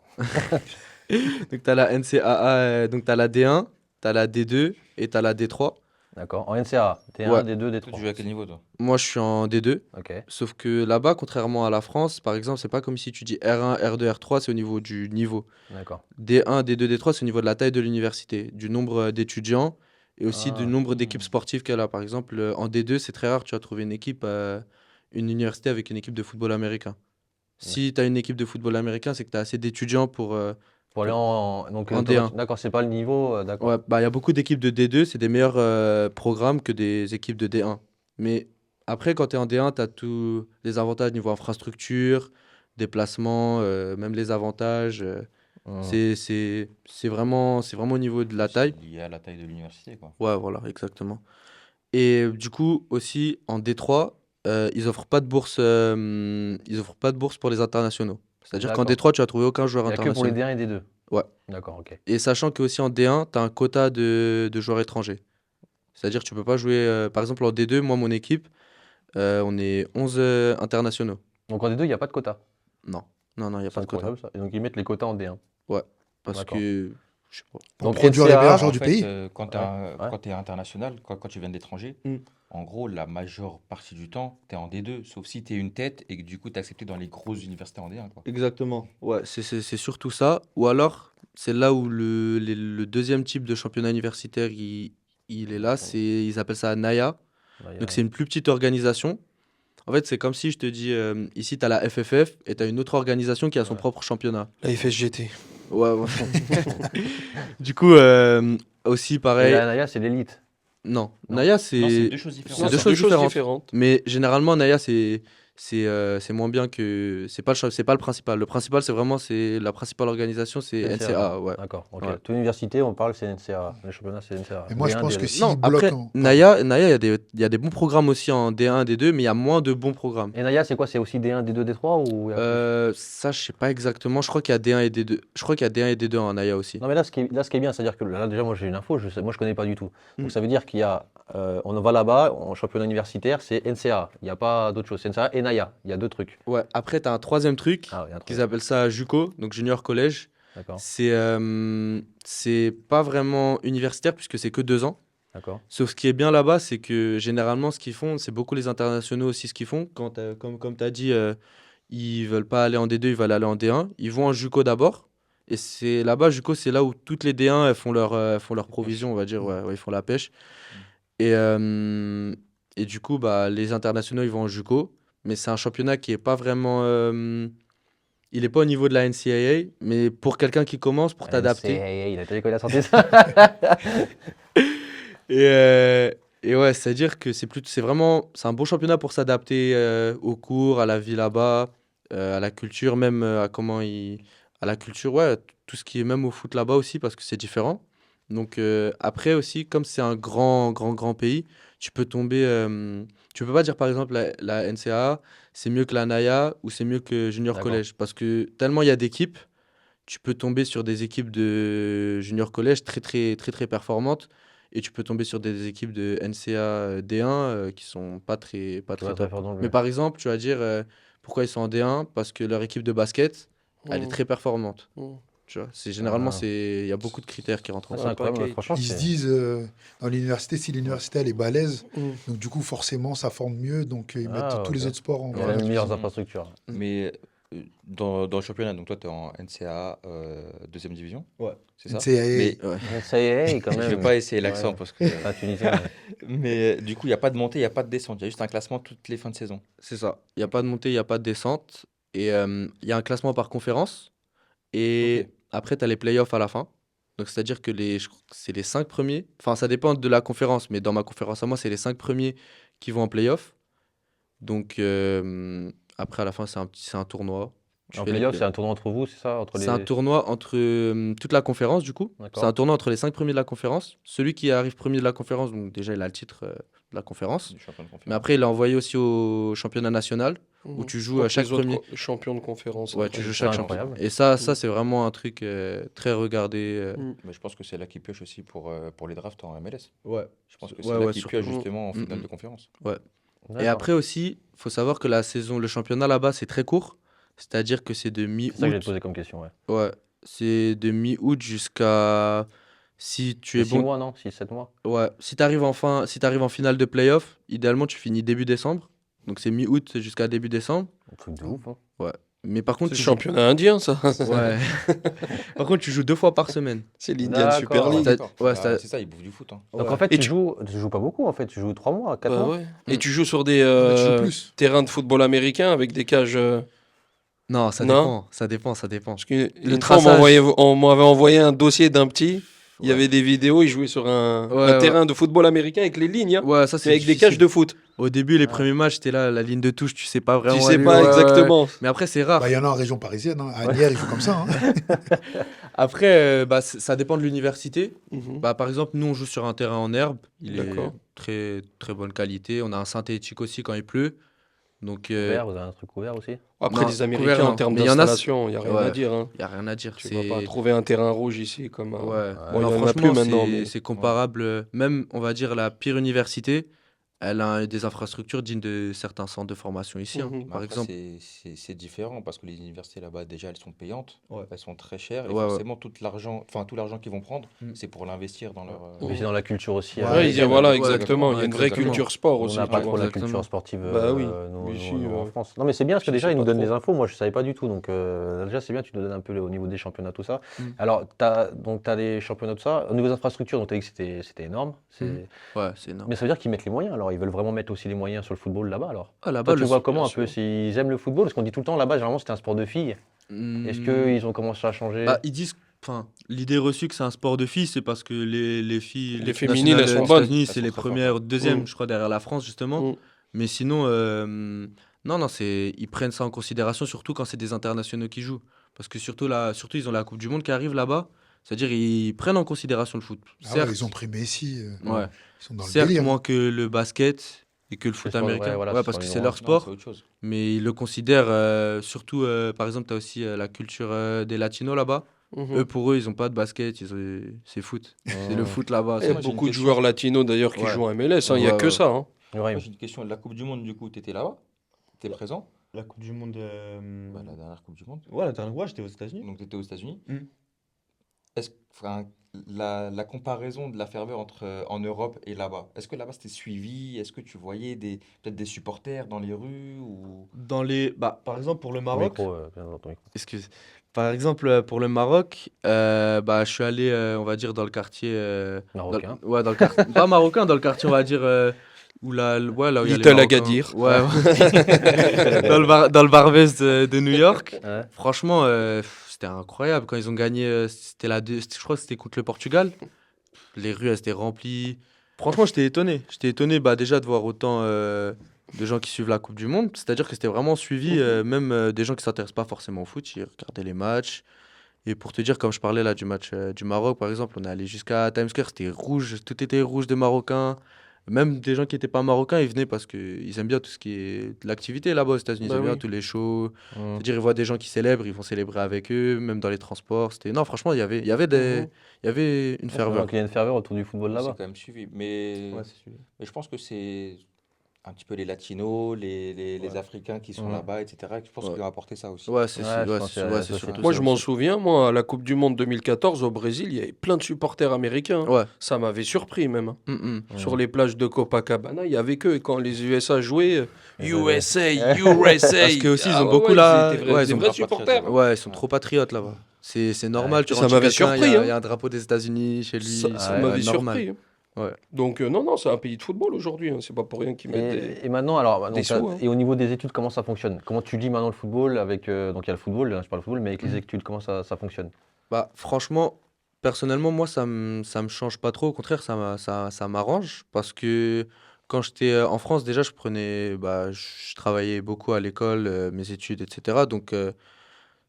la NCAA, donc tu as la D1, tu as la D2 et tu as la D3. D'accord. En NCAA, T1, Ouais. D2, Toi, D3. tu joues à quel niveau, toi? Moi, je suis en D2. Ok. Sauf que là-bas, contrairement à la France, par exemple, c'est pas comme si tu dis R1, R2, R3, c'est au niveau du niveau. D'accord. D1, D2, D3, c'est au niveau de la taille de l'université, du nombre d'étudiants et aussi du Ah. nombre d'équipes sportives qu'elle a. Par exemple, en D2, c'est très rare, tu vas trouver une université avec une équipe de football américain. Si tu as une équipe de football américain, c'est que tu as assez d'étudiants pour. Pour aller donc, En toi, D1. d'accord, c'est pas le niveau, d'accord. Ouais, bah, il y a beaucoup d'équipes de D2, c'est des meilleurs programmes que des équipes de D1. Mais après, quand tu es en D1, tu as tous les avantages niveau infrastructure, déplacement, même les avantages. Mmh. C'est vraiment au niveau de la taille. C'est lié à la taille de l'université, quoi. Ouais, voilà, exactement. Et du coup, aussi, en Détroit, ils offrent pas de bourse pour les internationaux. C'est-à-dire qu'en D'accord. Détroit, tu vas trouver aucun joueur Il n'y a que pour les international. D1 et D2. Ouais. D'accord, ok. Et sachant qu'aussi en D1, tu as un quota de joueurs étrangers. C'est-à-dire que tu peux pas jouer. Par exemple, en D2, moi, mon équipe, on est 11 internationaux. Donc en D2, il n'y a pas de quota. Non, non, non, il n'y a C'est pas de quota. incroyable ça. Et donc ils mettent les quotas en D1. Ouais, parce D'accord. que. Je sais pas. Pour Donc, produire les NCAA, meilleurs joueurs En du fait, pays. quand tu Ouais. es international, quand tu viens de l'étranger, Mm. en gros, la majeure partie du temps, tu es en D2, sauf si tu es une tête et que du coup, tu es accepté dans les grosses universités en D1, quoi. Exactement. Ouais, c'est surtout ça. Ou alors, c'est là où le deuxième type de championnat universitaire, il est là. Ils appellent ça NAIA. Donc, c'est une plus petite organisation. En fait, c'est comme si je te dis, ici, tu as la FFF et tu as une autre organisation qui a son Ouais. propre championnat. La FSGT. Ouais, ouais. Du coup, aussi Et pareil. la NAIA, c'est l'élite. Non, Non. NAIA, Non, c'est c'est deux choses différentes. c'est Non, deux choses différentes. Mais généralement, NAIA, c'est moins bien que. C'est pas le principal. Le principal, c'est vraiment. La principale organisation, c'est NCAA. Ouais. D'accord, ok. Ouais. Toute université, on parle, c'est NCAA. Les championnats, c'est NCAA. Et moi, je D1, pense D2. que si Non, bloquent après, NAIA, il y a des bons programmes aussi en D1, D2, mais il y a moins de bons programmes. Et NAIA, c'est quoi? C'est aussi D1, D2, D3 ou il y a plus Ça, je sais pas exactement. Je crois qu'il y a D1 et D2. Je crois qu'il y a D1 et D2 en NAIA aussi. Non, mais là, ce qui est bien, c'est-à-dire que là, déjà, moi, j'ai une info, moi, je connais pas du tout. Donc, Mm. ça veut dire qu'il y a, on va là-bas, en championnat universitaire, c'est NCAA. Il n'y a pas d'autre chose. C'est NCAA et NAIA. Il y a deux trucs. Ouais, après, tu as un troisième truc Ah, il y a un truc. qu'ils appellent ça JUCO, donc Junior College. D'accord, C'est pas vraiment universitaire puisque c'est que 2 ans. d'accord. Sauf ce qui est bien là-bas, c'est que généralement, ce qu'ils font, c'est beaucoup les internationaux aussi ce qu'ils font. Comme tu as dit, ils veulent pas aller en D2, ils veulent aller en D1. Ils vont en JUCO d'abord. Et c'est là-bas, JUCO, c'est là où toutes les D1 elles font leur provision, on va dire. Ouais, ouais, ils font la pêche. Et du coup, bah, les internationaux, ils vont en JUCO. Mais c'est un championnat qui est pas vraiment. Il n'est pas au niveau de la NCAA, mais pour quelqu'un qui commence, pour t'adapter. NCAA, il a été il a sorti ça. Et ouais, c'est-à-dire que c'est un bon championnat pour s'adapter aux cours, à la vie là-bas, à la culture, même à la culture, ouais, tout ce qui est même au foot là-bas aussi, parce que c'est différent. Donc après aussi, comme c'est un grand pays, tu peux tomber. Tu peux pas dire par exemple la NCAA, c'est mieux que la NAIA ou c'est mieux que Junior D'accord. College, parce que tellement il y a d'équipes, tu peux tomber sur des équipes de Junior College très performantes. Et tu peux tomber sur des équipes de NCAA D1 qui sont pas très Très top. fort dans le Mais jeu. par exemple, tu vas dire pourquoi ils sont en D1? Parce que leur équipe de basket, elle est très performante. Tu vois, généralement, Ah. il y a beaucoup de critères qui rentrent en Ah, compte. c'est incroyable, package. franchement. Ils se c'est- disent dans l'université, si l'université elle est balèze, Mm. donc du coup forcément ça forme mieux, donc ils Ah, mettent tous les ok. autres sports en Il y a valeur. les meilleures Mm. infrastructures. Mais dans le championnat, donc toi, tu es en NCAA deuxième division. Ouais. C'est ça? NCAA. Mais NCAA, quand même. je vais pas essayer l'accent Ouais. parce que. Ah, tunisien. Ouais. Mais du coup, il n'y a pas de montée, il n'y a pas de descente. Il y a juste un classement toutes les fins de saison. C'est ça. Il n'y a pas de montée, il n'y a pas de descente. Et il y a un classement par conférence. Et Ok. après, tu as les playoffs à la fin. Donc, c'est-à-dire que je crois que c'est les 5 premiers. Enfin, ça dépend de la conférence. Mais dans ma conférence à moi, c'est les 5 premiers qui vont en playoff. Donc, après, à la fin, c'est un tournoi. Tu En fais les playoff, play- c'est un tournoi entre vous, c'est ça? Entre C'est les... un tournoi entre toute la conférence, du coup. D'accord. C'est un tournoi entre les 5 premiers de la conférence. Celui qui arrive premier de la conférence, donc déjà, il a le titre de la conférence. Du champion de conférence. Mais après, il est envoyé aussi au championnat national, où tu joues à chaque premier. Champion de conférence. Ouais, après. tu joues C'est chaque incroyable. champion. Et ça, c'est vraiment un truc très regardé. Mais je pense que c'est là qu'ils piochent aussi pour les drafts en MLS. Ouais. Je pense que Ouais, c'est là ouais, qu'ils surtout. piochent justement en Mm, finale mm. de conférence. Et D'accord. après aussi, il faut savoir que le championnat là-bas, c'est très court. C'est-à-dire que c'est de C'est ça que j'ai mi-août. posé comme question, ouais. Ouais, c'est de mi-août jusqu'à. Si tu es 6 bon. mois, non? 6-7 mois? Ouais, si tu arrives en finale de playoff, idéalement, tu finis début décembre. Donc c'est mi-août jusqu'à début décembre. Un truc de ouf, hein. Mais par contre, C'est le tu joues... championnat indien, ça. Ouais. Par contre, tu joues 2 fois par semaine. C'est l'Indian Super D'accord. League. Ça- D'accord. ouais, Ah, ça- c'est ça, ils bouffent du foot. Hein. Donc Ouais. en fait, Et tu joues pas beaucoup, en fait. Tu joues 3 mois, 4 Bah mois. ouais. Et tu joues sur des Mais tu joues plus. terrains de football américain avec des cages. Non, ça Non. dépend. Parce que Le une fois, traçage. on m'avait envoyé un dossier d'un petit. Il y avait des vidéos, ils jouaient sur un Ouais, terrain de football américain avec les lignes, hein, Ouais, ça mais c'est avec des difficile. cages de foot. Au début, les premiers matchs, t'es là, la ligne de touche, tu sais pas vraiment. Tu sais aller, pas ouais, ouais. exactement. Mais après, c'est rare. Bah, il y en a en région parisienne. Hein. À Nières, ils jouent comme ça. Hein. Après, ça dépend de l'université. Mhm. Bah, par exemple, nous, on joue sur un terrain en herbe. Il est D'accord. très, très bonne qualité. On a un synthétique aussi quand il pleut. Donc, Couvert, vous avez un truc couvert aussi? Après, Non, les couvert, Américains, non. en termes Mais il y en a, d'installation, il n'y a rien ouais. à dire. Hein. il n'y a rien à dire. Tu vas pas trouver un terrain rouge ici comme. Ouais. Bon, Non, il y en a franchement, plus maintenant. c'est Mais... c'est comparable. Même, on va dire, la pire université, elle a des infrastructures dignes de certains centres de formation ici. Hein. Mhm. Mais Par après, exemple. c'est différent parce que les universités là-bas, déjà, elles sont payantes, Ouais. elles sont très chères et Ouais, ouais. forcément, tout l'argent qu'ils vont prendre, Mm. c'est pour l'investir dans leur. Mais c'est dans la culture aussi. Ouais, Ouais, voilà, ouais, exactement. Il y a une vraie exactement. culture sport On aussi. n'a tu pas vois. trop la Exactement. culture sportive Bah oui. nous, Ici, en France. Non, mais c'est bien parce que je déjà, sais ils nous pas donnent trop. des infos. Moi, je ne savais pas du tout. Donc, déjà, c'est bien, tu nous donnes un peu au niveau des championnats, tout ça. Mm. Alors, tu as des championnats, tout ça. Au niveau des infrastructures, donc, tu as dit que c'était énorme. Ouais, c'est énorme. Mais ça veut dire qu'ils mettent les moyens. Alors, ils veulent vraiment mettre aussi les moyens sur le football là-bas. Alors, Ah, là-bas, toi, tu le vois sport, comment bien un peu sûr. s'ils aiment le football? Parce qu'on dit tout le temps là-bas, généralement, c'était un sport de filles. Est-ce qu'ils ont commencé à changer? Bah, ils disent, enfin, l'idée reçue que c'est un sport de filles, c'est parce que les filles, Les l'équipe féminines, nationale elles sont des bonnes. États-Unis, Elles c'est sont les très premières, deuxièmes, Mm. je crois, derrière la France, justement. Mm. Mais sinon, non, ils prennent ça en considération, surtout quand c'est des internationaux qui jouent. Parce que surtout, ils ont la Coupe du Monde qui arrive là-bas. C'est-à-dire, ils prennent en considération le foot. Ah ouais, Certes, ils ont pris Messi. ouais. Ils sont dans le Certes, délire. moins que le basket et que le foot sport, ouais, américain. voilà, Ouais, c'est parce pas que les c'est grands. leur Non, c'est sport. autre chose. Mais ils le considèrent, surtout, par exemple, tu as aussi la culture des latinos là-bas. Mhm. Eux, pour eux, ils ont pas de basket, c'est foot. C'est le foot là-bas. Il y a Moi, j'ai une beaucoup de question. joueurs latinos d'ailleurs qui Ouais. jouent en MLS. Il n'y a Ouais, que ouais. ça. Hein. Ouais. Moi, j'ai une question. La Coupe du Monde, du coup, tu étais là-bas? Tu es présent? La Coupe du Monde. Bah, la dernière Coupe du Monde. Ouais, la dernière fois, j'étais aux États-Unis. Donc, tu étais aux États-Unis. Mm. Enfin, la comparaison de la ferveur en Europe et là-bas, est-ce que là-bas c'était suivi? Est-ce que tu voyais peut-être des supporters dans les rues ou... Par exemple, pour le Au Maroc. micro, bien dans ton micro. Excuse. Par exemple, pour le Maroc, je suis allé, on va dire, dans le quartier. Marocain. Ouais, dans le quartier. Pas marocain, dans le quartier, on va dire. Là où il y a les Little Marocains. Agadir. Ouais, ouais. Dans le Barbès de New York. Ouais. Franchement, c'était incroyable. Quand ils ont gagné, je crois que c'était contre le Portugal. Les rues, elles étaient remplies. Franchement, j'étais étonné. J'étais étonné déjà de voir autant de gens qui suivent la Coupe du Monde. C'est-à-dire que c'était vraiment suivi, même des gens qui ne s'intéressent pas forcément au foot. Ils regardaient les matchs. Et pour te dire, comme je parlais là du match du Maroc, par exemple, on est allé jusqu'à Times Square. C'était rouge, tout était rouge de Marocains. Même des gens qui n'étaient pas marocains, ils venaient parce qu'ils aiment bien tout ce qui est de l'activité là-bas aux États-Unis. Ils Bah aiment bien oui. tous les shows. Mm. C'est-à-dire, ils voient des gens qui célèbrent, ils vont célébrer avec eux, même dans les transports. Non, franchement, il y avait une ferveur. Donc, il y a une ferveur autour du football C'est là-bas. quand même suivi. Mais, Ouais, c'est celui-là. mais je pense que c'est un petit peu les latinos, les Africains qui sont Mhm. là-bas, etc. Je pense Ouais. qu'ils ont apporté ça aussi. Ouais, c'est Ouais, je ouais, pense c'est- qu'il y a ouais, ça c'est aussi. surtout Moi, ça je m'en aussi. souviens, moi, à la Coupe du Monde 2014 au Brésil, il y avait plein de supporters américains. Ouais. Ça m'avait surpris même. Hein. Mm. Sur les plages de Copacabana, il y avait que et quand les USA jouaient, Ils USA, USA. Parce que aussi, ils ont ouais, beaucoup ouais, la- c'était des ouais, ils ont vrais pas supporters. très- Ouais, ils sont trop patriotes là-bas. C'est normal, tu Ça rentres chez m'avait quelqu'un, surpris, il y a un drapeau des États-Unis chez lui. Ça c'est m'avait normal. surpris. Hein. Ouais. Donc, non, c'est un pays de football aujourd'hui. Hein. C'est pas pour rien qu'ils mettent des. Et maintenant, alors, donc, sous, hein. et au niveau des études, comment ça fonctionne? Comment tu lis maintenant le football avec, donc il y a le football, là, je parle de football, mais avec les études, comment ça fonctionne? Bah, franchement, personnellement, moi, ça me change pas trop. Au contraire, ça m'arrange parce que quand j'étais en France, déjà, je travaillais beaucoup à l'école, mes études, etc. Donc,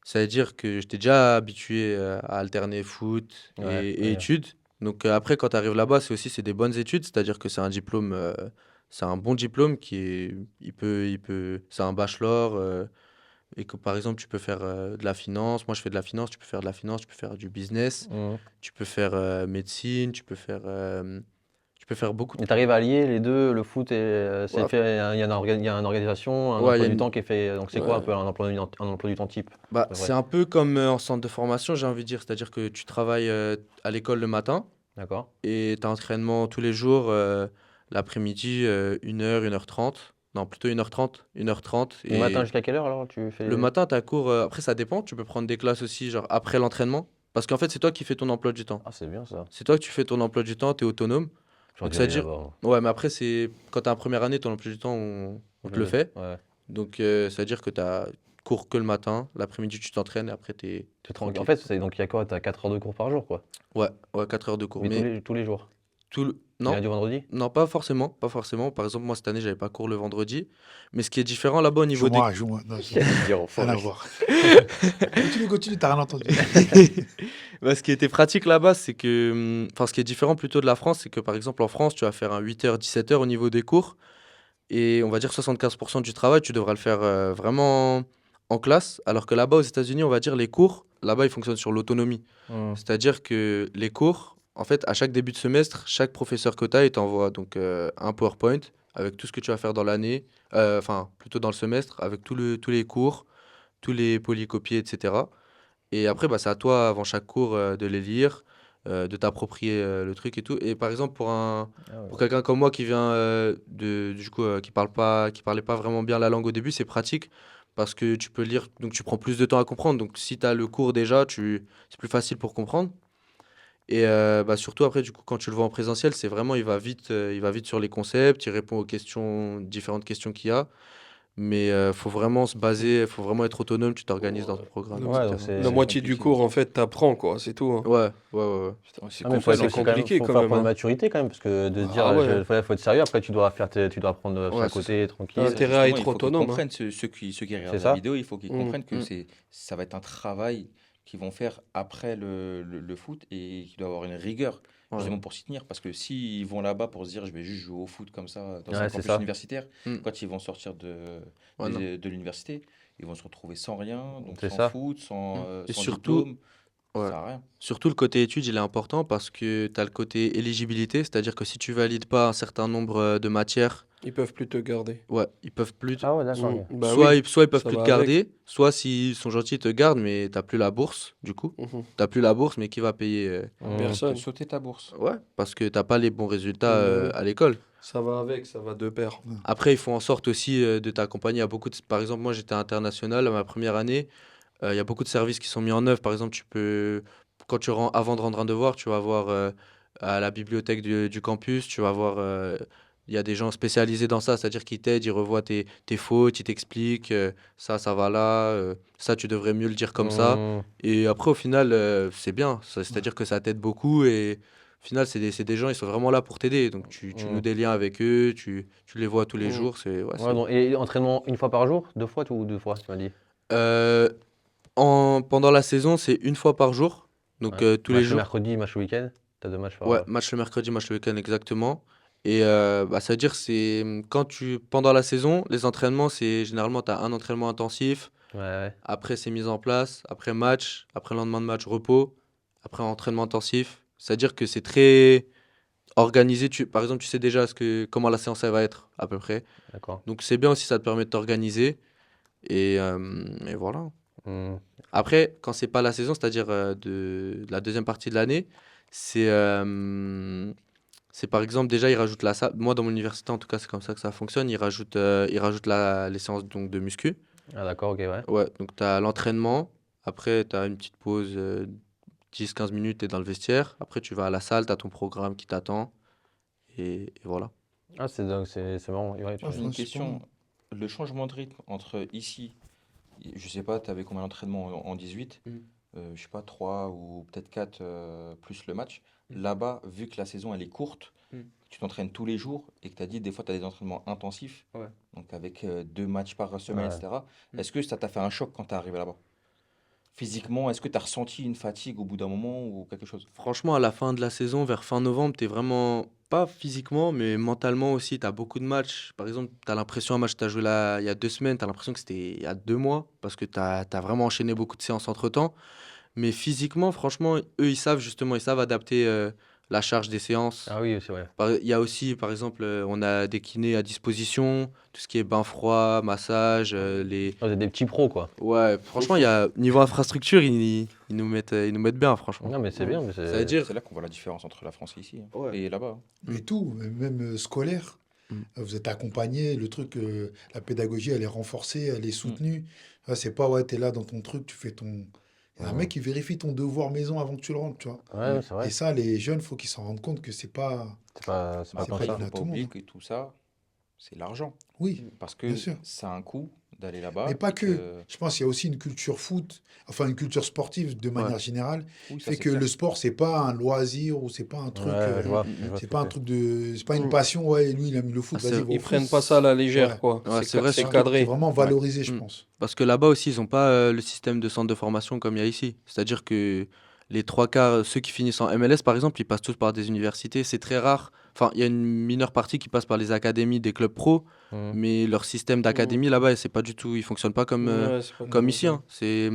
ça veut dire que j'étais déjà habitué à alterner foot et, Ouais, et ouais. études. Donc, après, quand tu arrives là-bas, c'est des bonnes études, c'est-à-dire que c'est un diplôme, c'est un bon diplôme c'est un bachelor. Et que par exemple, tu peux faire de la finance. Moi, je fais de la finance. Tu peux faire de la finance, tu peux faire du business, Mhm. tu peux faire médecine, tu peux faire beaucoup de Et tu arrives à lier les deux, le foot et c'est Ouais. fait, il y a il y a une organisation, un Ouais, il y emploi a du une- temps qui est fait. Donc c'est Ouais. quoi un peu un emploi du temps type? Bah, C'est vrai. c'est un peu comme en centre de formation, j'ai envie de dire. C'est-à-dire que tu travailles à l'école le matin D'accord? et tu as entraînement tous les jours l'après-midi, 1h, 1h30. Non, plutôt 1h30. 1h30. Le matin jusqu'à quelle heure alors tu fais? Le matin, tu as cours. Après, ça dépend. Tu peux prendre des classes aussi, genre après l'entraînement. Parce qu'en fait, c'est toi qui fais ton emploi du temps. Ah, c'est bien ça. C'est toi que tu fais ton emploi du temps, tu es autonome. J'aurais Donc, dû ça veut aller dire- là-bas. Ouais, mais après, c'est quand tu es en première année, ton emploi du temps, on te le fait. Ouais. Donc, ça veut dire que cours que le matin. L'après-midi, tu t'entraînes et après, t'es Tu te rends- En tranquille. fait, donc il y a quoi? T'as 4 heures de cours par jour, quoi. Ouais, 4 heures de cours. Mais Mais tous les jours. tout le... Du Non, lundi au vendredi? non, pas forcément, pas forcément. Par exemple, moi, cette année, j'avais pas cours le vendredi. Mais ce qui est différent là-bas au niveau des... Joue-moi. Non, Dire rien à voir. Continue, t'as rien entendu. Bah, ce qui était pratique là-bas, c'est que... Enfin, ce qui est différent plutôt de la France, c'est que par exemple, en France, tu vas faire un 8h, 17h au niveau des cours. Et on va dire 75% du travail, tu devras le faire vraiment en classe. Alors que là-bas, aux États-Unis, on va dire les cours, là-bas, ils fonctionnent sur l'autonomie. Hmm. C'est-à-dire que les cours, en fait, à chaque début de semestre, chaque professeur que tu as, il t'envoie donc un PowerPoint avec tout ce que tu vas faire dans l'année, enfin, plutôt dans le semestre, avec tous les cours, tous les polycopiés, etc. Et après, bah, c'est à toi, avant chaque cours, de les lire, de t'approprier le truc et tout. Et par exemple, Ah ouais. pour quelqu'un comme moi qui vient du coup, qui parlait pas vraiment bien la langue au début, c'est pratique parce que tu peux lire, donc tu prends plus de temps à comprendre. Donc si tu as le cours déjà, c'est plus facile pour comprendre. Et bah, surtout après, du coup, quand tu le vois en présentiel, c'est vraiment, il va vite sur les concepts, il répond aux questions, différentes questions qu'il y a. Mais faut vraiment se baser, faut vraiment être autonome, tu t'organises dans ton programme, Ouais, donc etc. c'est- La moitié du compliqué. cours, en fait, t'apprends, quoi, c'est tout. Hein. Ouais. Putain, c'est Ah, mais C'est faut compliqué faut quand faire même, preuve de hein. maturité quand même, parce que de se dire, Ah ouais. faut être sérieux, après tu dois tu dois apprendre ça Ouais, à côté, tranquille. Ah, intérêt à Justement, être il faut qu'ils autonome. Hein. comprennent, ceux qui regardent C'est la ça. vidéo, il faut qu'ils Mm. comprennent que Mm. ça va être un travail qu'ils vont faire après le foot et qu'il doit avoir une rigueur, Ouais. justement pour s'y tenir. Parce que s'ils vont là-bas pour se dire, je vais juste jouer au foot comme ça, dans Ouais, un c'est campus ça. universitaire, Mm. quand ils vont sortir Ouais, non. de l'université, ils vont se retrouver sans rien, donc C'est sans ça. foot, Et sans surtout, diplôme, ça ouais. sert à rien. Surtout le côté études, il est important parce que tu as le côté éligibilité, c'est-à-dire que si tu valides pas un certain nombre de matières, Ils peuvent plus te garder. ouais, ils peuvent plus Ah ouais, d'accord. Mm. Ok. Bah soit, oui, soit ils peuvent ça plus te va avec. garder, soit s'ils sont gentils, ils te gardent, mais t'as plus la bourse, du coup. Mhm. T'as plus la bourse, mais qui va payer Hmm. Tu peux Personne. sauter ta bourse. Ouais, parce que t'as pas les bons résultats Bah oui. à l'école. Ça va avec, ça va de pair. Après, ils font en sorte aussi de t'accompagner à beaucoup de... Par exemple, moi, j'étais international à ma première année. Il y a beaucoup de services qui sont mis en œuvre. Par exemple, quand avant de rendre un devoir, tu vas voir à la bibliothèque du campus, tu vas voir... Il y a des gens spécialisés dans ça, c'est-à-dire qu'ils t'aident, ils revoient tes fautes, ils t'expliquent ça va là, ça, tu devrais mieux le dire comme ça. Hmm. Et après, au final, c'est bien. C'est-à-dire que ça t'aide beaucoup et au final, c'est des gens, ils sont vraiment là pour t'aider. Donc, tu noues Mm. des liens avec eux, tu les vois tous les Mm. jours. Ouais, donc, et entraînement une fois par jour? 2 fois ou 2 fois, tu m'as dit? Euh, pendant la saison, c'est une fois par jour. Donc, Ouais. tous les Match le jours. mercredi, match le week-end? T'as 2 matchs par... Ouais, match le mercredi, match le week-end, exactement. Et bah, ça veut dire pendant la saison, les entraînements, c'est généralement, tu as un entraînement intensif. Ouais. Après, c'est mise en place. Après match. Après lendemain de match, repos. Après entraînement intensif. C'est-à-dire que c'est très organisé. Par exemple, tu sais déjà comment la séance elle va être, à peu près. D'accord. Donc, c'est bien aussi, ça te permet de t'organiser. Et voilà. Hmm. Après, quand c'est pas la saison, c'est-à-dire de la deuxième partie de l'année, c'est par exemple, déjà, ils rajoutent la salle. Moi, dans mon université, en tout cas, c'est comme ça que ça fonctionne. Ils rajoutent les séances donc, de muscu. Ah d'accord, ok, ouais. Ouais, donc tu as l'entraînement. Après, tu as une petite pause 10-15 minutes, tu es dans le vestiaire. Après, tu vas à la salle, tu as ton programme qui t'attend. Et voilà. Ah, c'est dingue, c'est marrant. Ouais, Ah, J'ai une c'est question. Le changement de rythme entre ici, je sais pas, tu avais combien d'entraînements en 18? Mm. Je sais pas, 3 ou peut-être 4 plus le match. Là-bas, vu que la saison elle est courte, Mm. tu t'entraînes tous les jours et que tu as dit des fois tu as des entraînements intensifs, Ouais. donc avec 2 matchs par semaine, Ouais. etc. Mm. Est-ce que ça t'a fait un choc quand tu es arrivé là-bas? Physiquement, est-ce que tu as ressenti une fatigue au bout d'un moment ou quelque chose? Franchement, à la fin de la saison, vers fin novembre, tu es vraiment, pas physiquement, mais mentalement aussi, tu as beaucoup de matchs. Par exemple, tu as l'impression, un match que tu as joué là, il y a 2 semaines, tu as l'impression que c'était il y a 2 mois, parce que tu as vraiment enchaîné beaucoup de séances entre-temps. Mais physiquement, franchement, eux, ils savent adapter la charge des séances. Ah oui, c'est vrai. Il y a aussi, par exemple, on a des kinés à disposition, tout ce qui est bain froid, massage, les... Ah, vous êtes des petits pros, quoi. Ouais, franchement, niveau infrastructure, ils nous mettent bien, franchement. Non, mais c'est bien, mais Ça veut dire... C'est là qu'on voit la différence entre la France et ici, hein, Ouais. et là-bas. Et tout, même scolaire. Mm. Vous êtes accompagné, le truc, la pédagogie, elle est renforcée, elle est soutenue. Ah, c'est pas, ouais, t'es là dans ton truc, tu fais ton. Il y a un Ouais. mec qui vérifie ton devoir maison avant que tu le rentres, tu vois. Ouais, c'est vrai. Et ça, les jeunes, faut qu'ils s'en rendent compte que c'est pas. C'est pas c'est tant pas que ça. Il donné ne à faut pas tout le oublier monde. que tout ça, c'est l'argent. Oui, Parce que bien sûr. ça a un coût d'aller là-bas. Mais pas et que. Je pense qu'il y a aussi une culture foot, enfin une culture sportive de manière générale, Oui, qui ça fait c'est que clair. le sport, c'est pas un loisir ou c'est pas un truc. Ouais, je vois C'est ce que pas un tu truc de. C'est pas une Mm. passion, ouais, lui, il aime le Ah, foot, c'est- vas-y, va au Ils foot. prennent pas ça à la légère, Ouais. quoi. Ouais, c'est vrai, C'est C'est cadré. vraiment Ouais. valorisé, je Mm. pense. Parce que là-bas aussi, ils n'ont pas le système de centre de formation comme il y a ici. C'est-à-dire que les trois quarts, ceux qui finissent en MLS, par exemple, ils passent tous par des universités. C'est très rare. Enfin, il y a une mineure partie qui passe par les académies des clubs pro, Mhm. mais leur système d'académie là-bas, c'est pas du tout. Il fonctionne pas Ouais, c'est pas comme comme ici. Hein. C'est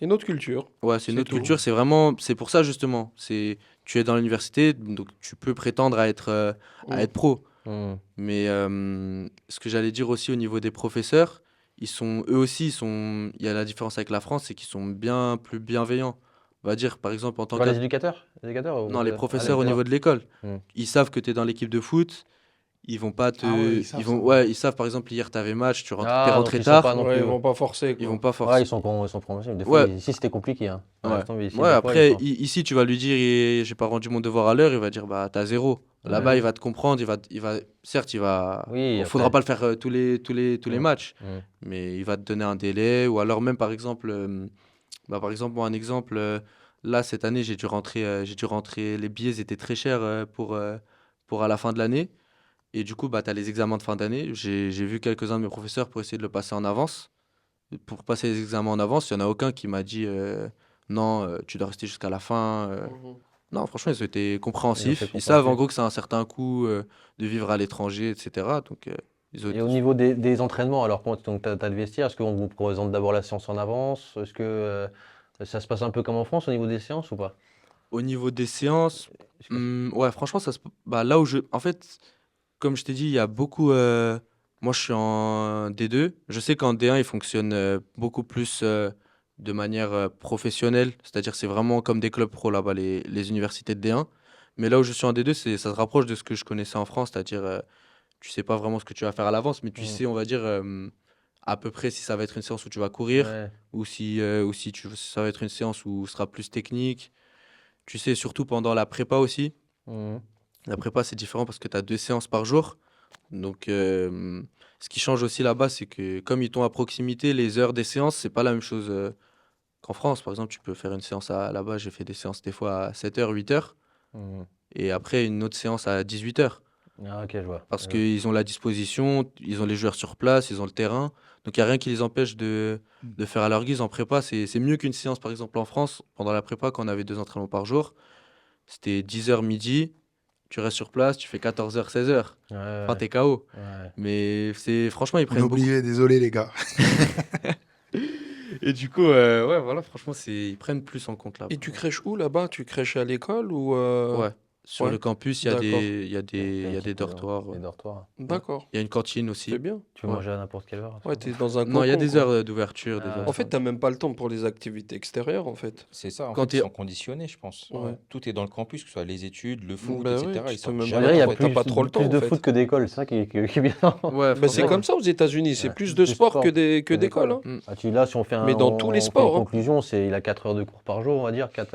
une autre culture. Ouais, c'est une C'est autre tout. culture. C'est vraiment, c'est pour ça justement. Tu es dans l'université, donc tu peux prétendre à Mm. être pro. Mhm. Mais ce que j'allais dire aussi au niveau des professeurs, eux aussi, il y a la différence avec la France, c'est qu'ils sont bien plus bienveillants. On va dire, par exemple, en tant Quoi, que... les éducateurs? Les éducateurs Non, les Ah, professeurs au les niveau de l'école, Hmm. ils savent que tu es dans l'équipe de foot, ils vont pas te... Ah ouais, ils savent ça. Ouais, ils savent, par exemple, hier, tu avais match, t'es Ah, donc rentré ils sont pas tard, non Ouais, plus. ils vont pas forcer, ils quoi. vont pas Ouais, forcer. ils sont compréhensibles. Des fois, Ouais, ici, c'était compliqué. Hein. ouais. Laisse tomber, ici, Ouais, des fois, après, ils sont... ici, tu vas lui dire, j'ai pas rendu mon devoir à l'heure, il va dire, bah, t'as zéro. Là-bas, Ouais. il va te comprendre, certes, Oui, faudra après. pas le faire tous les Hmm. matchs, Hmm. mais il va te donner un délai, ou alors même, par exemple, moi, un exemple, là, cette année, j'ai dû rentrer, les billets étaient très chers pour à la fin de l'année, et du coup, bah, tu as les examens de fin d'année. J'ai vu quelques-uns de mes professeurs pour essayer de le passer en avance. Pour passer les examens en avance, il n'y en a aucun qui m'a dit non, tu dois rester jusqu'à la fin. Mhm. Non, franchement, ils ont été Ils ont fait compréhensifs. Ils savent en compréhensible. gros que c'est un certain coût de vivre à l'étranger, etc. Donc, ils ont Et été... au niveau des entraînements, alors, quand tu as, le vestiaire, est-ce qu'on vous présente d'abord la séance en avance? Est-ce que ça se passe un peu comme en France au niveau des séances ou pas? Au niveau des séances, Est-ce que- ouais, franchement, bah, là où je. En fait, comme je t'ai dit, il y a beaucoup. Moi, je suis en D2. Je sais qu'en D1, il fonctionne beaucoup plus de manière professionnelle. C'est-à-dire, c'est vraiment comme des clubs pro là-bas, les universités de D1. Mais là où je suis en D2, ça se rapproche de ce que je connaissais en France. C'est-à-dire, tu sais pas vraiment ce que tu vas faire à l'avance, mais tu Hmm. sais, on va dire, à peu près si ça va être une séance où tu vas courir Ouais. ou si ça va être une séance où ce sera plus technique. Tu sais, surtout pendant la prépa aussi. Mhm. La prépa, c'est différent parce que tu as 2 séances par jour. Donc, ce qui change aussi là-bas, c'est que comme ils t'ont à proximité, les heures des séances, c'est pas la même chose qu'en France. Par exemple, tu peux faire une séance là-bas, j'ai fait des séances des fois à 7h, 8h, Mhm. et après une autre séance à 18h. Ah, ok, je vois. Parce qu'ils ont la disposition, ils ont les joueurs sur place, ils ont le terrain. Donc, il n'y a rien qui les empêche de faire à leur guise en prépa. C'est mieux qu'une séance, par exemple, en France. Pendant la prépa, quand on avait 2 entraînements par jour, c'était 10h midi, tu restes sur place, tu fais 14h, 16h. Ouais, Enfin, ouais, t'es KO. ouais. Mais franchement, ils On a prennent beaucoup. oublié, désolé les gars. Et du coup, ouais, voilà, franchement, ils prennent plus en compte là. Et tu crèches où là-bas? Tu crèches à l'école ou Ouais. Sur ouais, le campus, il y a d'accord. il y a Il y a il y a des type, dortoirs. des dortoirs. D'accord. Il y a une cantine C'est aussi. bien. Tu peux Ouais. manger à n'importe quelle heure. Ouais, t'es dans un Non, il y a cocon, des quoi. heures d'ouverture, des Ah, heures. En fait, t'as même pas le temps pour les activités extérieures, en fait. C'est ça, en Quand fait, ils t'es- sont conditionnés, je pense. Ouais. Tout est dans le campus, que ce soit les études, le foot, Bah ouais, etc. tu Ils te sortent même On pas jamais, dirait qu'il y a en fait. t'as pas trop le temps, plus de en fait. foot que d'école, c'est ça qui est bien. Ouais, Bah, c'est franchement. comme ça aux États-Unis, c'est Ouais, plus de plus sport sport que d'école. Hein. Mm. Ah, là, si on fait Mais dans tous les on fait sports, une hein. conclusion, il a 4 heures de cours par jour, on va dire, 4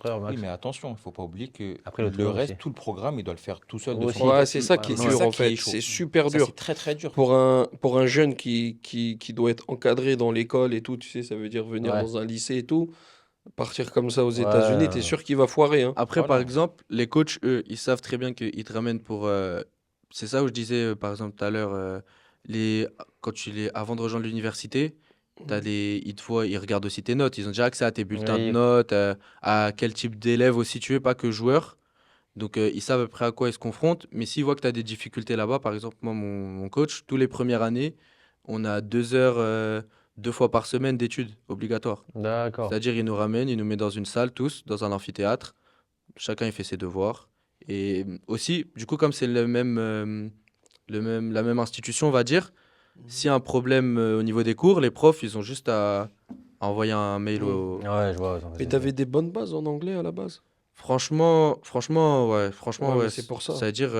heures Oui, max. mais attention, il ne faut pas oublier que Après, le le tournoi reste, aussi. tout le programme, il doit le faire tout seul de Aussi. son Ouais, côté. c'est ça qui est Ouais, C'est dur, ça en qui est fait. chaud. C'est super Ça, dur. c'est très, très dur. Pour un jeune qui doit être encadré dans l'école et tout, tu sais, ça veut dire venir Ouais. dans un lycée et tout, partir comme ça aux Ouais, États-Unis, t'es sûr qu'il va foirer. Hein. Après, par Voilà. exemple, les coachs, eux, ils savent très bien qu'ils te ramènent pour. C'est ça où je disais, par exemple, tout à l'heure, avant de rejoindre l'université, ils te voient, ils regardent aussi tes notes. Ils ont déjà accès à tes bulletins de Oui. notes, à quel type d'élève aussi tu es, pas que joueur. Donc, ils savent à peu près à quoi ils se confrontent. Mais s'ils voient que tu as des difficultés là-bas, par exemple, moi, mon coach, tous les premières années, on a 2 heures, 2 fois par semaine d'études obligatoires. D'accord. C'est-à-dire, il nous ramène, il nous met dans une salle, tous, dans un amphithéâtre. Chacun, il fait ses devoirs. Et aussi, du coup, comme c'est la même institution, on va dire, s'il y a un problème au niveau des cours, les profs, ils ont juste à envoyer un mail au... Ouais, je vois. Mais t'avais des bonnes bases en anglais à la base. Franchement, ouais. Ouais, mais c'est pour ça. C'est-à-dire...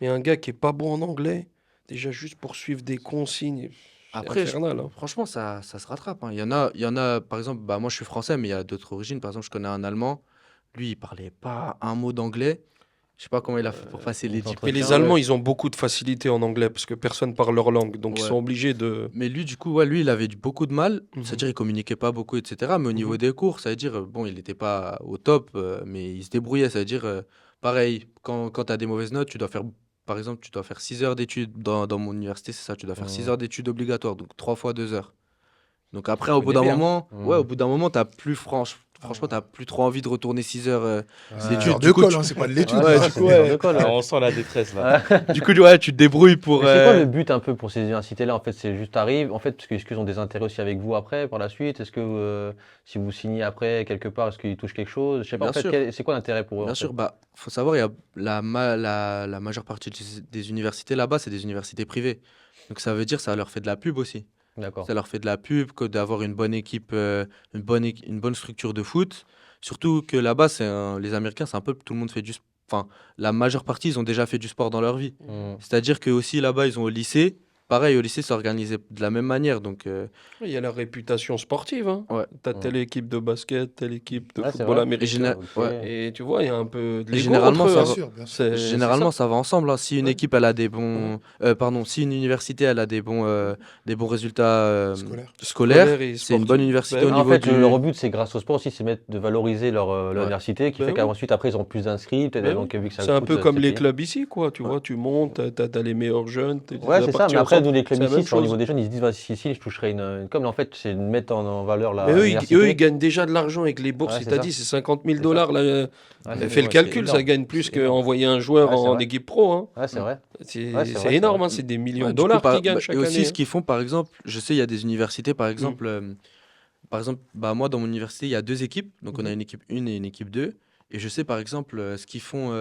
Mais un gars qui est pas bon en anglais, déjà juste pour suivre des consignes, c'est Après, infernal. Hein. franchement, ça se rattrape. Hein. Il y en a, par exemple, bah, moi je suis français, mais il y a d'autres origines. Par exemple, je connais un Allemand. Lui, il parlait pas un mot d'anglais. Je sais pas comment il a fait pour passer les on 10 s'entretient. Mais les Ouais. Allemands, ils ont beaucoup de facilité en anglais parce que personne parle leur langue. Donc ils Ouais. sont obligés de. Mais lui, du coup, ouais, lui, il avait beaucoup de mal. Mhm. C'est-à-dire, il communiquait pas beaucoup, etc. Mais au niveau Mhm. des cours, ça veut dire, bon, il n'était pas au top, mais il se débrouillait. Ça veut dire, pareil, quand tu as des mauvaises notes, tu dois faire, par exemple, tu dois faire 6 heures d'études dans mon université, c'est ça, tu dois faire 6 Mhm. heures d'études obligatoires, donc 3 fois 2 heures. Donc après, Faut au bout d'un aimer, hein. moment, Mhm. ouais, au bout d'un moment, t'as plus franchement, t'as plus trop envie de retourner 6 heures Ouais. d'études. Genre Du de coup, colle, tu- hein, c'est pas de l'étude. Ouais, hein. du coup, c'est ouais. des écoles, Ah, ouais. on sent la détresse là. du coup, ouais, tu te débrouilles pour. Mais c'est quoi le but un peu pour ces universités-là? En fait, c'est juste t'arrives. En fait, est-ce qu'ils ont des intérêts aussi avec vous après, par la suite? Est-ce que si vous signez après quelque part, est-ce qu'ils touchent quelque chose? Je sais pas. Bien En fait, sûr. c'est quoi l'intérêt pour eux en Bien fait? sûr, bah, faut savoir, il y a la majeure partie des universités là-bas, c'est des universités privées. Donc ça veut dire, ça leur fait de la pub aussi. D'accord. Ça leur fait de la pub que d'avoir une bonne équipe, une bonne structure de foot. Surtout que là-bas, les Américains, c'est un peu tout le monde fait du sport. Enfin, la majeure partie, ils ont déjà fait du sport dans leur vie. Mhm. C'est-à-dire que aussi là-bas, ils ont au lycée. Pareil, au lycée, c'est organisé de la même manière. Donc, Il y a la réputation sportive. Hein. ouais. T'as Mhm. telle équipe de basket, telle équipe de Ouais, c'est football vrai. américain. Ok. Ouais. Et tu vois, il y a un peu de Et l'ego généralement, entre eux. ça hein. va- Bien sûr. C'est Généralement, ça. ça va ensemble, hein. Si une Ouais. équipe elle a des bons, pardon, si une université elle a des bons résultats Scolaire. scolaires, Scolaire et c'est une bonne sportif. université Bah au oui. En niveau fait, du. leur but, c'est grâce au sport aussi, c'est de valoriser leur Ouais. université, qui Ben fait oui. qu'ensuite, après, ils ont plus d'inscrits, peut-être Ben donc vu que ça C'est un coûte, peu comme c'est les payé. clubs ici, quoi. Tu Ouais. vois, tu montes, t'as les meilleurs jeunes, Ouais, c'est ça. Mais après, nous, les clubs c'est la ici, même c'est au niveau chose. des jeunes, ils se disent, bah, si je toucherais une com. En fait, c'est de mettre en valeur Mais eux, ils l'université. gagnent déjà de l'argent avec les bourses. Ouais, Il c'est t'a ça. dit, c'est 50 000 C'est ça. dollars. Là, Ouais, fais le Ouais, calcul, c'est ça énorme. gagne plus C'est énorme. qu'envoyer un joueur Ouais, c'est en vrai. équipe pro. Hein. Ouais, c'est vrai. C'est Ouais, c'est c'est vrai, c'est énorme, vrai. hein, c'est des millions Ouais, de du coup, dollars qu'ils gagnent et chaque aussi année. ce qu'ils font, par exemple, je sais, il y a des universités, par exemple, bah, moi dans mon université, il y a 2 équipes, donc on a Mhm. une équipe 1 et une équipe 2, et je sais par exemple ce qu'ils font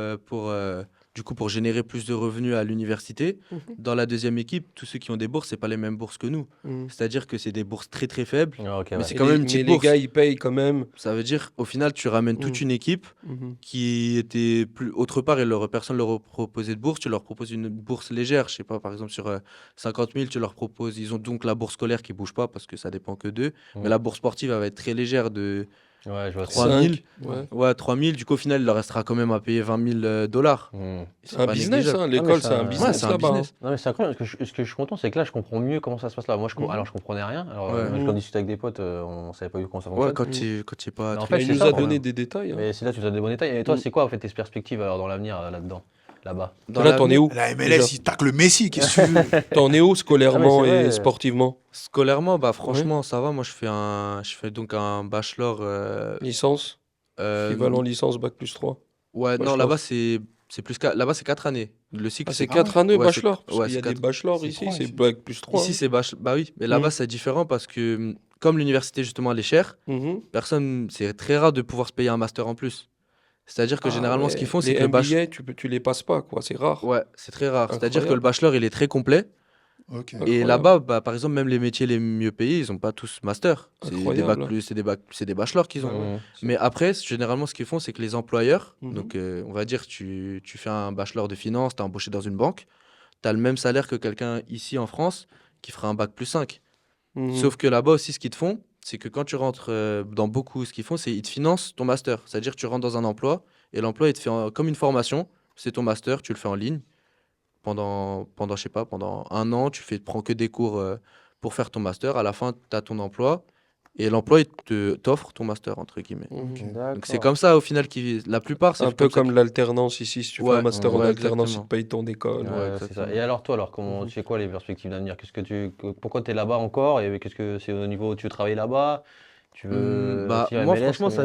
du coup, pour générer plus de revenus à l'université. Mhm. Dans la deuxième équipe, tous ceux qui ont des bourses, c'est pas les mêmes bourses que nous. Mhm. C'est-à-dire que c'est des bourses très très faibles, Ah, ok, mais ouais. c'est Et quand même une mais petite les bourse. gars, ils payent quand même. Ça veut dire, au final, tu ramènes toute Mhm. une équipe Mhm. qui était plus autre part et personne leur proposait de bourse. Tu leur proposes une bourse légère, je sais pas, par exemple sur 50 000, tu leur proposes. Ils ont donc la bourse scolaire qui bouge pas parce que ça dépend que d'eux. Mais Mhm. la bourse sportive, elle va être très légère de Ouais, je vois. 3 000. 5, ouais. Ouais, 3 000. Du coup, au final, il leur restera quand même à payer 20 000 dollars. Mhm. C'est un pas business, négligeable. hein. mais L'école, ça- c'est un Ouais, business c'est un là-bas. hein. business. Non, mais c'est incroyable. Ce que je suis content, c'est que là, je comprends mieux comment ça se passe là. Moi, Mhm. alors, je comprenais rien. Alors, Ouais. moi, Mhm. quand je discutais avec des potes, on savait pas comment ça Ouais, fonctionne. quand tu es pas. Mais en très- fait, Il c'est nous ça, a le donné problème. des détails. hein. Mais c'est là, tu nous as des bons détails. Et toi, Mhm. c'est quoi, en fait, tes perspectives alors, dans l'avenir, là-dedans, là-bas? Dans Là, t'en es l'avenir, où La MLS, déjà il tacle le Messi, qu'est-ce que tu veux? T'en es où scolairement Ah, mais c'est et vrai. sportivement? scolairement, bah franchement, ça va. Moi, je fais donc un bachelor. Licence? euh, Équivalent licence, bac plus 3. Ouais, non, Bachelor. là-bas, c'est plus là-bas, c'est 4 années. Le cycle, Ah, c'est Ah 4 ouais. années ouais, bachelor? c'est- Parce ouais, qu'il y a c'est des quatre. bachelors C'est ici, trois c'est ici. bac plus 3. Ici, c'est bah oui, mais là-bas, Mhm. c'est différent parce que comme l'université, justement, elle est chère, c'est très rare de pouvoir se payer un master en plus. C'est-à-dire que généralement, ce qu'ils font, c'est que Les le bachelor. MBA, tu les passes pas, quoi. C'est rare. Ouais, c'est très rare. C'est-à-dire que le Incroyable. bachelor, il est très complet. Ok. Et Incroyable. là-bas, bah, par exemple, même les métiers les mieux payés, ils n'ont pas tous master. C'est des bacs Incroyable. plus, c'est des bachelors qu'ils ont. Ouais, ouais. Mhm. Mais après, généralement, ce qu'ils font, c'est que les employeurs, Mhm. donc on va dire, tu fais un bachelor de finance, tu es embauché dans une banque, tu as le même salaire que quelqu'un ici en France qui fera un bac plus 5. Mhm. Sauf que là-bas aussi, ce qu'ils te font, c'est que quand tu rentres dans beaucoup, ce qu'ils font, c'est qu'ils te financent ton master. C'est-à-dire que tu rentres dans un emploi et l'emploi, il te fait comme une formation. C'est ton master, tu le fais en ligne je sais pas, pendant 1 an, prends que des cours pour faire ton master. À la fin, tu as ton emploi et l'emploi, t'offre ton master, entre guillemets. Mhm. Ok. Donc c'est comme ça, au final, la plupart, c'est Un peu ça comme l'alternance ici. Si tu fais Ouais, un master en ouais, alternance, ils exactement. te payent ton école. Ouais, Ouais, c'est ça. exactement. Et alors, toi, alors, Mhm. tu sais quoi les perspectives d'avenir? Pourquoi tu es là-bas encore? Et qu'est-ce que c'est au niveau, tu veux travailler là-bas? Tu veux Bah, aussi à moi, MLS, franchement, comme on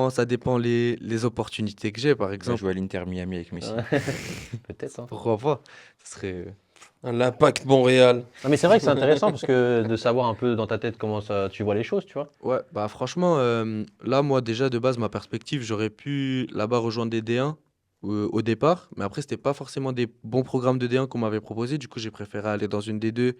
a dit? ça dépend les opportunités que j'ai, par Il va exemple. jouer à l'Inter Miami avec Messi. Ouais. Peut-être, hein. Pourquoi pas? Ce serait. L'Impact Montréal. Non, mais c'est vrai que c'est intéressant parce que de savoir un peu dans ta tête comment ça, tu vois les choses, tu vois. Ouais, bah franchement, là, moi, déjà, de base, ma perspective, j'aurais pu là-bas rejoindre des D1 au départ, mais après, c'était pas forcément des bons programmes de D1 qu'on m'avait proposé. Du coup, j'ai préféré aller dans une D2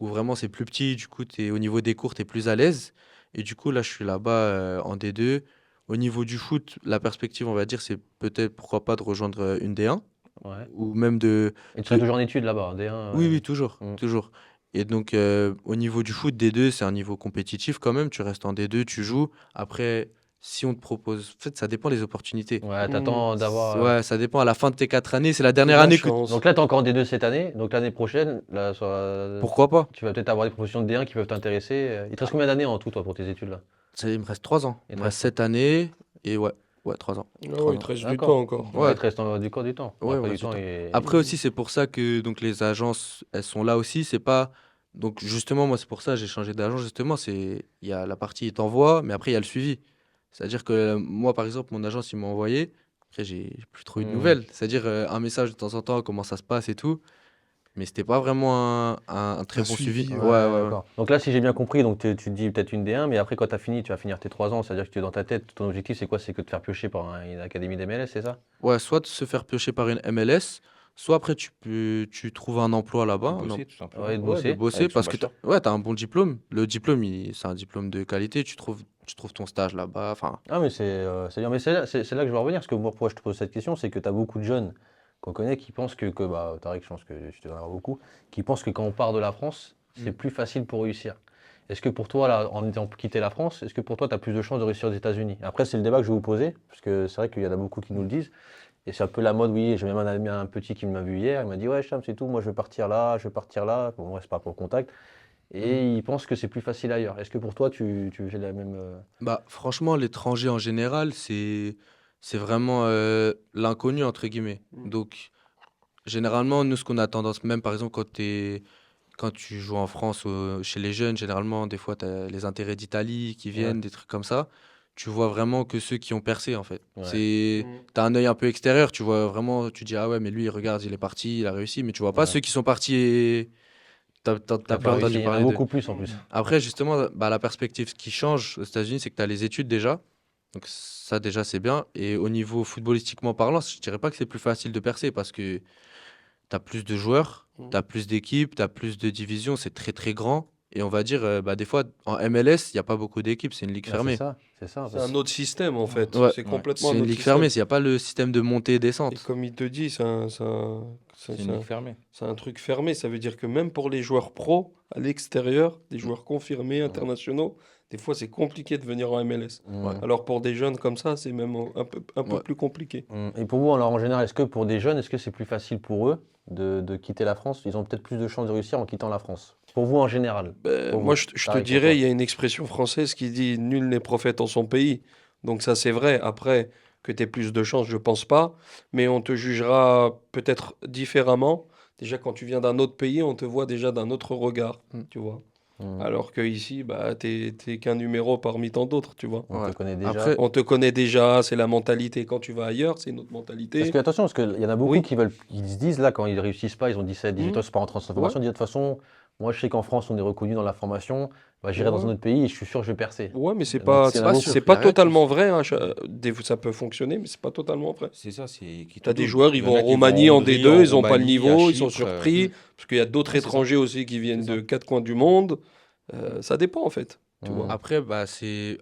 où vraiment c'est plus petit. Du coup, au niveau des cours, tu es plus à l'aise. Et du coup, là, je suis là-bas en D2. Au niveau du foot, la perspective, on va dire, c'est peut-être, pourquoi pas, de rejoindre une D1 Ouais. ou même de. Et tu serais toujours en études là-bas, D1. Oui, ouais. oui, toujours, Mm. toujours. Et donc, au niveau du foot, D2, c'est un niveau compétitif quand même. Tu restes en D2, tu joues. Après, si on te propose. En fait, ça dépend des opportunités. Ouais, t'attends d'avoir. Ouais, ça dépend. À la fin de tes 4 années, c'est la dernière La année que. chance. Donc là, t'es encore en D2 cette année. Donc l'année prochaine, là, Pourquoi pas? tu vas peut-être avoir des propositions de D1 qui peuvent t'intéresser. Il te reste combien d'années en tout, toi, pour tes études là? Il me reste 3 ans. Il Il me te reste reste- 7 années. Et ouais, 3 ans. Ah 3 ouais, il ans. te reste du D'accord. temps encore. Ouais. Il te reste du temps. Bon, Ouais, après, ouais, du temps. Et... Après aussi, c'est pour ça que donc, les agences, elles sont là aussi. C'est pas. Donc justement, moi, c'est pour ça que j'ai changé d'agence. Justement, il y a la partie, il t'envoie, mais après, il y a le suivi. C'est-à-dire que moi, par exemple, mon agence, il m'a envoyé. Après, j'ai plus trop eu de Hmm. nouvelles. C'est-à-dire un message de temps en temps, comment ça se passe et tout. Mais c'était pas vraiment un très Un bon suivi, suivi. ouais. Ouais. D'accord. Donc là, si j'ai bien compris, donc tu te dis peut-être une D1, mais après, quand tu as fini, tu vas finir tes 3 ans. C'est-à-dire que tu es dans ta tête, ton objectif, c'est quoi? C'est que de te faire piocher par une académie d'MLS, c'est ça? Ouais, soit de se faire piocher par une MLS, soit après, tu trouves un emploi là-bas. De un bosser, tout simplement. Ouais, de Ouais, de bosser. bosser Avec son parce que bachelor. ouais, t'as un bon diplôme. Le diplôme, c'est un diplôme de qualité. Tu trouves ton stage là-bas. Enfin, Ah, mais c'est bien. Mais c'est là que je veux revenir. Parce que moi, pourquoi je te pose cette question, c'est que tu as beaucoup de jeunes qu'on connaît qui pensent que bah, Tariq, je pense que tu dois en avoir beaucoup, qui pensent que quand on part de la France, c'est plus facile pour réussir. Est-ce que pour toi, là, en étant quitté la France, est-ce que pour toi, tu as plus de chances de réussir aux États-Unis? Après, c'est le débat que je vais vous poser, parce que c'est vrai qu'il y en a beaucoup qui nous le disent. Et c'est un peu la mode, oui. J'ai même un ami, un petit qui m'a vu hier, il m'a dit, ouais, Cham, c'est tout, moi je vais partir là, je vais partir là. Bon, moi, c'est pas pour le contact. Et il pense que c'est plus facile ailleurs. Est-ce que pour toi, tu fais la même. bah, franchement, l'étranger en général, c'est vraiment l'inconnu, entre guillemets. Donc, généralement, nous, ce qu'on a tendance, même par exemple, quand tu joues en France chez les jeunes, généralement, des fois, tu as les intérêts d'Italie qui viennent, des trucs comme ça. Tu vois vraiment que ceux qui ont percé, en fait. Ouais. T'as un œil un peu extérieur, tu vois vraiment, tu dis, ah ouais, mais lui, regarde, il est parti, il a réussi, mais tu vois pas Ouais. ceux qui sont partis et t'as T'as plus pas réussi, entendu il y en a parler d'eux. beaucoup plus en plus. Après, justement, bah, la perspective qui change aux États-Unis, c'est que tu as les études déjà. Donc, ça, déjà, c'est bien. Et au niveau footballistiquement parlant, je dirais pas que c'est plus facile de percer parce que tu as plus de joueurs, tu as plus d'équipes, tu as plus de divisions, c'est très, très grand. Et on va dire, bah, des fois, en MLS, il n'y a pas beaucoup d'équipes, c'est une ligue Ouais, fermée. c'est ça. C'est un autre système en fait. Ouais. C'est complètement C'est un une autre ligue système. fermée, il n'y a pas le système de montée et Et descente. comme il te dit, C'est une ligue fermée. c'est un truc fermé. Ça veut dire que même pour les joueurs pros, à l'extérieur, des joueurs confirmés, internationaux, des fois c'est compliqué de venir en MLS. Ouais. Alors pour des jeunes comme ça, c'est même un peu Ouais. plus compliqué. Et pour vous, alors en général, est-ce que pour des jeunes, est-ce que c'est plus facile pour eux de quitter la France? Ils ont peut-être plus de chances de réussir en quittant la France. Pour vous en général. Pour Moi, vous. je te Pareil pour toi. dirais, il y a une expression française qui dit nul n'est prophète en son pays. Donc ça, c'est vrai. Après, que tu aies plus de chance, je pense pas. Mais on te jugera peut-être différemment. Déjà, quand tu viens d'un autre pays, on te voit déjà d'un autre regard, tu vois. Alors que ici, bah, t'es qu'un numéro parmi tant d'autres, tu vois. On Ouais. te connaît déjà. Après, On te connaît déjà, c'est la mentalité. Quand tu vas ailleurs, c'est une autre Parce mentalité. que attention, parce qu'il y en a beaucoup Oui. qui se disent là, quand ils réussissent pas, ils ont 17, 18 ans, c'est pas rentré en centre de formation, ils disent de toute façon, moi je sais qu'en France on est reconnu dans la formation, bah, j'irai dans Ouais. un autre pays et je suis sûr que je vais percer. Ouais, mais c'est Donc, pas, c'est c'est la pas, beaucoup. c'est pas Il y a rien qui- totalement vrai, hein. Ça peut fonctionner, mais c'est pas totalement vrai. C'est ça, c'est qui T'as te des double. joueurs, ils Il y en vont a en qui Roumanie en Hongrie, D2, ils ont pas le Roumanie, niveau, à ils sont Chypre, surpris, parce qu'il y a d'autres Ouais, c'est ça. étrangers aussi qui viennent C'est ça. de 4 coins du monde. Ça dépend en fait, tu Mhm. vois. Après,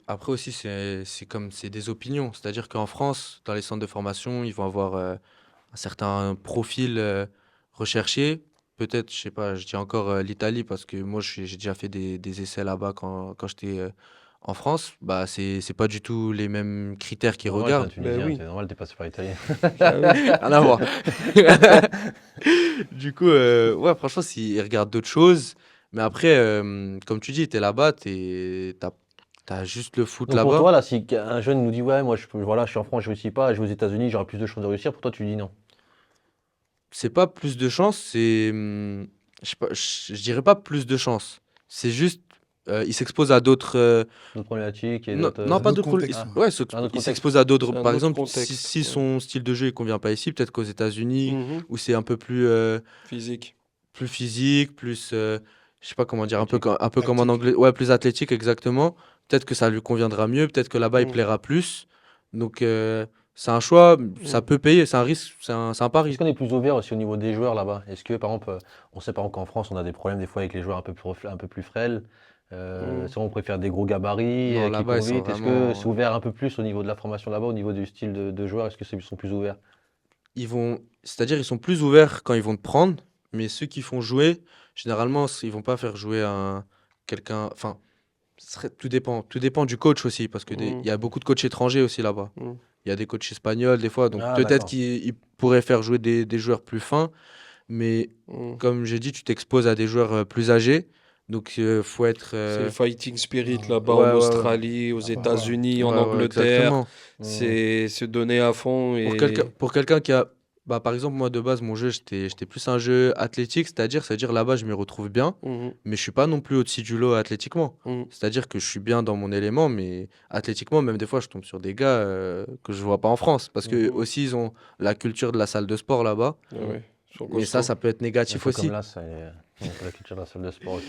après aussi, c'est comme c'est des opinions. C'est-à-dire qu'en France, dans les centres de formation, ils vont avoir un certain profil recherché. Peut-être, je sais pas, je dis encore l'Italie parce que moi, j'ai déjà fait des essais là-bas quand j'étais en France. Bah, c'est pas du tout les mêmes critères qu'ils Normal, t'es un regardent. Tunisien, oui. c'est normal, t'es passé par l'Italien. Ah oui. Rien à voir. Du coup, ouais, franchement, ils regardent d'autres choses. Mais après, comme tu dis, t'es là-bas, t'as juste le foot Donc pour là-bas. toi, là, si un jeune nous dit ouais, moi voilà, je suis en France, je réussis pas, je vais aux États-Unis, j'aurai plus de chances de réussir, pour toi tu dis non. C'est pas plus de chance, je sais pas, je dirais pas plus de chance. C'est juste, il s'expose à d'autres. D'autres problématiques et Non, d'autres. non, un pas autre d'autres. contexte. Ouais, Un autre il contexte. s'expose à d'autres. C'est un Par autre exemple, contexte, si ouais. son style de jeu il convient pas ici, peut-être qu'aux États-Unis, Mhm. où c'est un peu plus, Physique. plus physique, plus, je sais pas comment dire, un peu comme en Tactique. anglais, ouais, plus athlétique exactement. Peut-être que ça lui conviendra mieux, peut-être que là-bas il Mhm. plaira plus. Donc c'est un choix, ça peut payer, c'est un risque, c'est un pari. Est-ce qu'on est plus ouvert aussi au niveau des joueurs là-bas? Est-ce que par exemple, on sait par exemple qu'en France on a des problèmes des fois avec les joueurs un peu plus frêles. Soit on préfère des gros gabarits Non, qui là-bas, courent ils sont vite. Est-ce que vraiment- c'est ouvert un peu plus au niveau de la formation là-bas, au niveau du style de joueur? Est-ce que ils sont plus ouverts? C'est-à-dire ils sont plus ouverts quand ils vont te prendre, mais ceux qui font jouer, généralement, ils vont pas faire jouer quelqu'un. Enfin, Tout dépend. Tout dépend du coach aussi, parce que il y a beaucoup de coachs étrangers aussi là-bas. Mm. Il y a des coachs espagnols des fois, donc Ah, peut-être d'accord. qu'ils pourraient faire jouer des joueurs plus fins, mais Mm. comme j'ai dit, tu t'exposes à des joueurs plus âgés, donc faut être. C'est le fighting spirit là-bas Ouais, en ouais, Australie, aux ouais. États-Unis, en ouais, Angleterre. exactement. C'est se donner à fond. Pour quelqu'un qui a. Bah, par exemple, moi de base, mon jeu, j'étais plus un jeu athlétique, c'est-à-dire là-bas, je m'y retrouve bien, Mhm, mais je suis pas non plus au-dessus du lot athlétiquement. mhm. C'est-à-dire que je suis bien dans mon élément, mais athlétiquement, même des fois, je tombe sur des gars que je vois pas en France. Parce que Mhm. aussi, ils ont la culture de la salle de sport là-bas. Ah ouais, ils sont Mais costauds. ça peut être Un négatif peu aussi. comme là, c'est la culture de la salle de sport. Ok.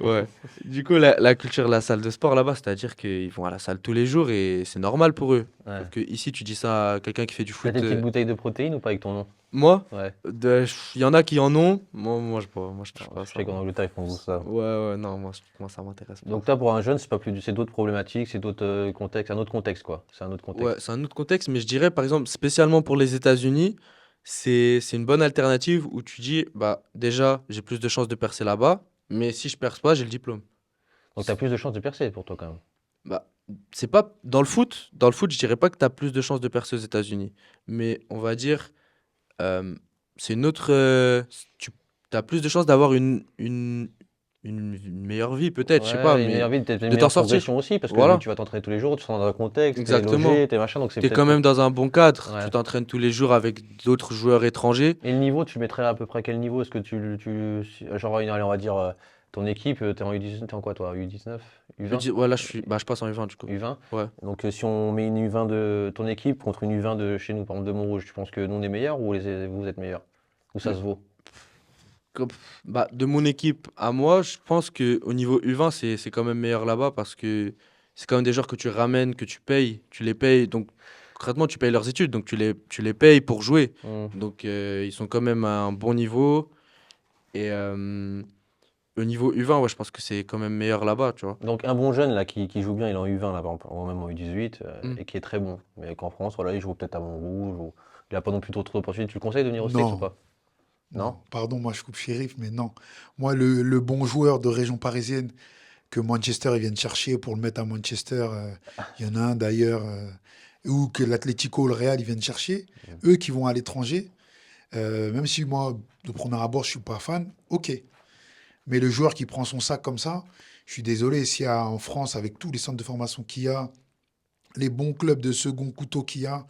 Ouais. Du coup, la culture de la salle de sport là-bas, c'est-à-dire qu'ils vont à la salle tous les jours et c'est normal pour eux. Ouais. Alors que ici, tu dis ça à quelqu'un qui fait du T'as foot. des petites bouteilles de protéines ou pas avec ton nom? Moi, Ouais. il y en a qui en ont. Moi, je bois. Moi, je touche pas à Je ça. sais qu'en Angleterre, ils font tous ça. Ouais, non, moi ça m'intéresse pas. Donc, toi, pour un jeune, c'est d'autres problématiques, c'est d'autres contextes, un autre contexte, quoi. C'est un autre contexte. Ouais, c'est un autre contexte, mais je dirais, par exemple, spécialement pour les États-Unis, c'est une bonne alternative où tu dis, bah, déjà, j'ai plus de chances de percer là-bas, mais si je perce pas, j'ai le diplôme. Donc, t'as plus de chances de percer pour toi, quand même. Bah, c'est pas dans le foot, je dirais pas que tu as plus de chances de percer aux États-Unis, mais on va dire, euh, c'est une autre. Tu as plus de chances d'avoir une meilleure vie, peut-être, je sais pas, Ouais, une mais meilleure vie, peut-être une de t'en meilleure sortir. progression aussi, parce que Voilà. tu vas t'entraîner tous les jours, tu seras dans un contexte, t'es Exactement. logé, t'es machin, donc c'est Tu es peut-être. quand même dans un bon cadre, Ouais. tu t'entraînes tous les jours avec d'autres joueurs étrangers. Et le niveau, tu le mettrais à peu près à quel niveau? Est-ce que genre, allez, on va dire, ton équipe, t'es en U19, t'es en quoi, toi? U19? U20? Voilà, je passe en U20 du coup. U20? Ouais. Donc, si on met une U20 de ton équipe contre une U20 de chez nous, par exemple de Montrouge, tu penses que nous, on est meilleurs ou vous êtes meilleurs? Ou ça se vaut? Comme- Bah, de mon équipe à moi, je pense que au niveau U20, c'est quand même meilleur là-bas parce que c'est quand même des joueurs que tu ramènes, que tu payes, tu les payes. Donc, concrètement, tu payes leurs études, donc tu les payes pour jouer. Hmm. Donc, ils sont quand même à un bon niveau. Et au niveau U20, ouais, je pense que c'est quand même meilleur là-bas, tu vois. Donc, un bon jeune là, qui joue bien, il est en U20, là, par exemple, ou même en U18, Mm. et qui est très bon. Mais qu'en France, voilà, il joue peut-être à Montrouge, ou il n'a pas non plus trop d'opportunités. Tu le conseilles de venir au States ou Non, pas? Non? Pardon, moi je coupe shérif, mais non. Moi, le bon joueur de région parisienne que Manchester ils viennent chercher pour le mettre à Manchester, il y en a un d'ailleurs, ou que l'Atlético, le Real, ils viennent chercher, eux qui vont à l'étranger, même si moi, de premier abord, je suis pas fan, ok. Mais le joueur qui prend son sac comme ça, je suis désolé, s'il y a en France, avec tous les centres de formation qu'il y a, les bons clubs de second couteau qu'il y a,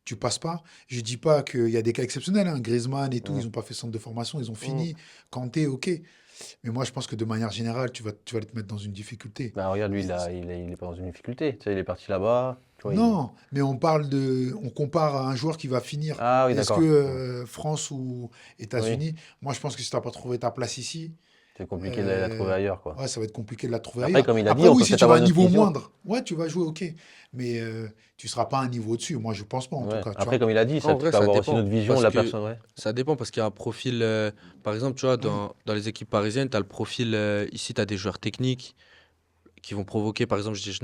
tu passes pas. Je dis pas qu'il y a des cas exceptionnels, hein. Griezmann et tout, ils Hmm. n'ont pas fait centre de formation, ils ont fini. Kanté, ok. Mais moi, je pense que de manière générale, tu vas te mettre dans une difficulté. Bah, regarde, lui, il est pas dans une difficulté. Tu sais, il est parti là-bas. Tu vois, Non, mais on compare à un joueur qui va finir. Ah oui, Est-ce d'accord. que France ou Oui, États-Unis, moi, je pense que si tu n'as pas trouvé ta place ici, c'est compliqué de la trouver euh, ailleurs, quoi. ouais, ça va être compliqué de la trouver Après, ailleurs. comme il a dit, Après, on oui, peut si peut-être tu vas avoir à un une autre niveau vision. moindre, ouais, tu vas jouer, ok. Mais tu ne seras pas à un niveau au-dessus. Moi, je pense pas, en tout Ouais. cas. Tu Après, vois. comme il a dit, En tu vrai, peux ça avoir aussi dépend. notre vision de Parce la que personne, ouais. ça dépend parce qu'il y a un profil. Par exemple, tu vois, dans les équipes parisiennes, tu as le profil. Ici, tu as des joueurs techniques qui vont provoquer, par exemple, je dis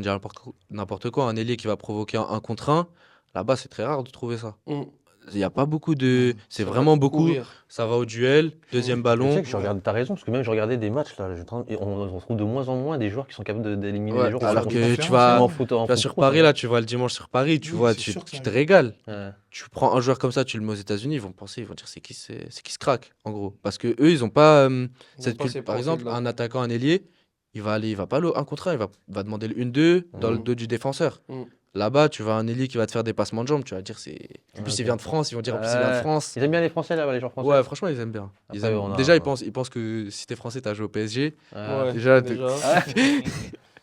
n'importe quoi, un ailier qui va provoquer un contre un. Là-bas, c'est très rare de trouver ça. Mm. Il n'y a pas beaucoup de. C'est Ça va vraiment tout beaucoup. courir. Ça va au duel, deuxième Tu ballon. sais que t'as raison, parce que même je regardais des matchs, là, et on trouve de moins en moins des joueurs qui sont capables d'éliminer Ouais, les joueurs. Des alors joueurs de que confiance, tu vas, Même ouais. en foot, en tu vas foot sur pro, Paris, ça là, tu vas le dimanche sur Paris, tu Oui, vois, c'est sûr que ça tu te arrive. régales. Ouais. Tu prends un joueur comme ça, tu le mets aux États-Unis, ils vont penser, ils vont dire c'est qui se craque, en gros. Parce que eux, ils ont pas Ils ont pas ces Par exemple, profils-là. un attaquant, un ailier, il va pas aller au 1 contre 1, va demander le 1-2 dans le Mm. dos du défenseur. Mm. Là-bas, tu vas un ailier qui va te faire des passements de jambes, tu vas dire c'est. En plus, Ok. il vient de France, ils vont dire en plus, il vient de Ouais. France. Ils aiment bien les Français là-bas, les joueurs français? Ouais, franchement, ils aiment bien. Après, on a- Déjà, ils pensent que si t'es français, t'as joué au PSG. Ouais. Déjà, déjà.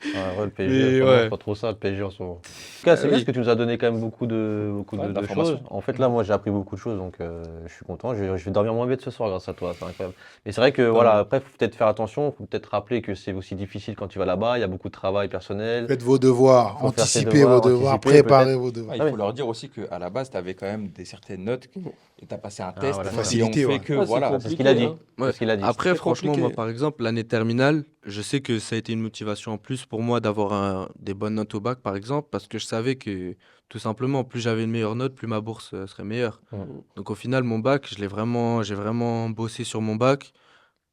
Ouais, le PSG, Mais enfin, moi, ouais. c'est pas trop ça, le PSG en ce moment. En tout cas, c'est bien oui. parce que tu nous as donné quand même beaucoup Ouais, de d'informations. choses. En fait, là, moi, j'ai appris beaucoup de choses, donc je suis content. Je vais dormir moins bête ce soir grâce à toi, c'est incroyable. Mais c'est vrai que, voilà, après, il faut peut-être faire attention, il faut peut-être rappeler que c'est aussi difficile quand tu vas là-bas, il y a beaucoup de travail personnel. Faites vos devoirs, Faut faire ses anticipez vos devoirs, anticiper, préparez vos devoirs. Ah, il Ah faut oui. leur dire aussi qu'à la base, tu avais quand même certaines notes et tu as passé un Ah, test voilà, qui facilité, ont fait ouais. que Ah, c'est voilà. C'est ce qu'il a dit. hein. Ouais. C'est ce qu'il a dit. Après, très franchement, compliqué. moi, par exemple, l'année terminale, je sais que ça a été une motivation en plus pour moi d'avoir des bonnes notes au bac, par exemple, parce que je savais que, tout simplement, plus j'avais une meilleure note, plus ma bourse serait meilleure. Mm. Donc, au final, mon bac, j'ai vraiment bossé sur mon bac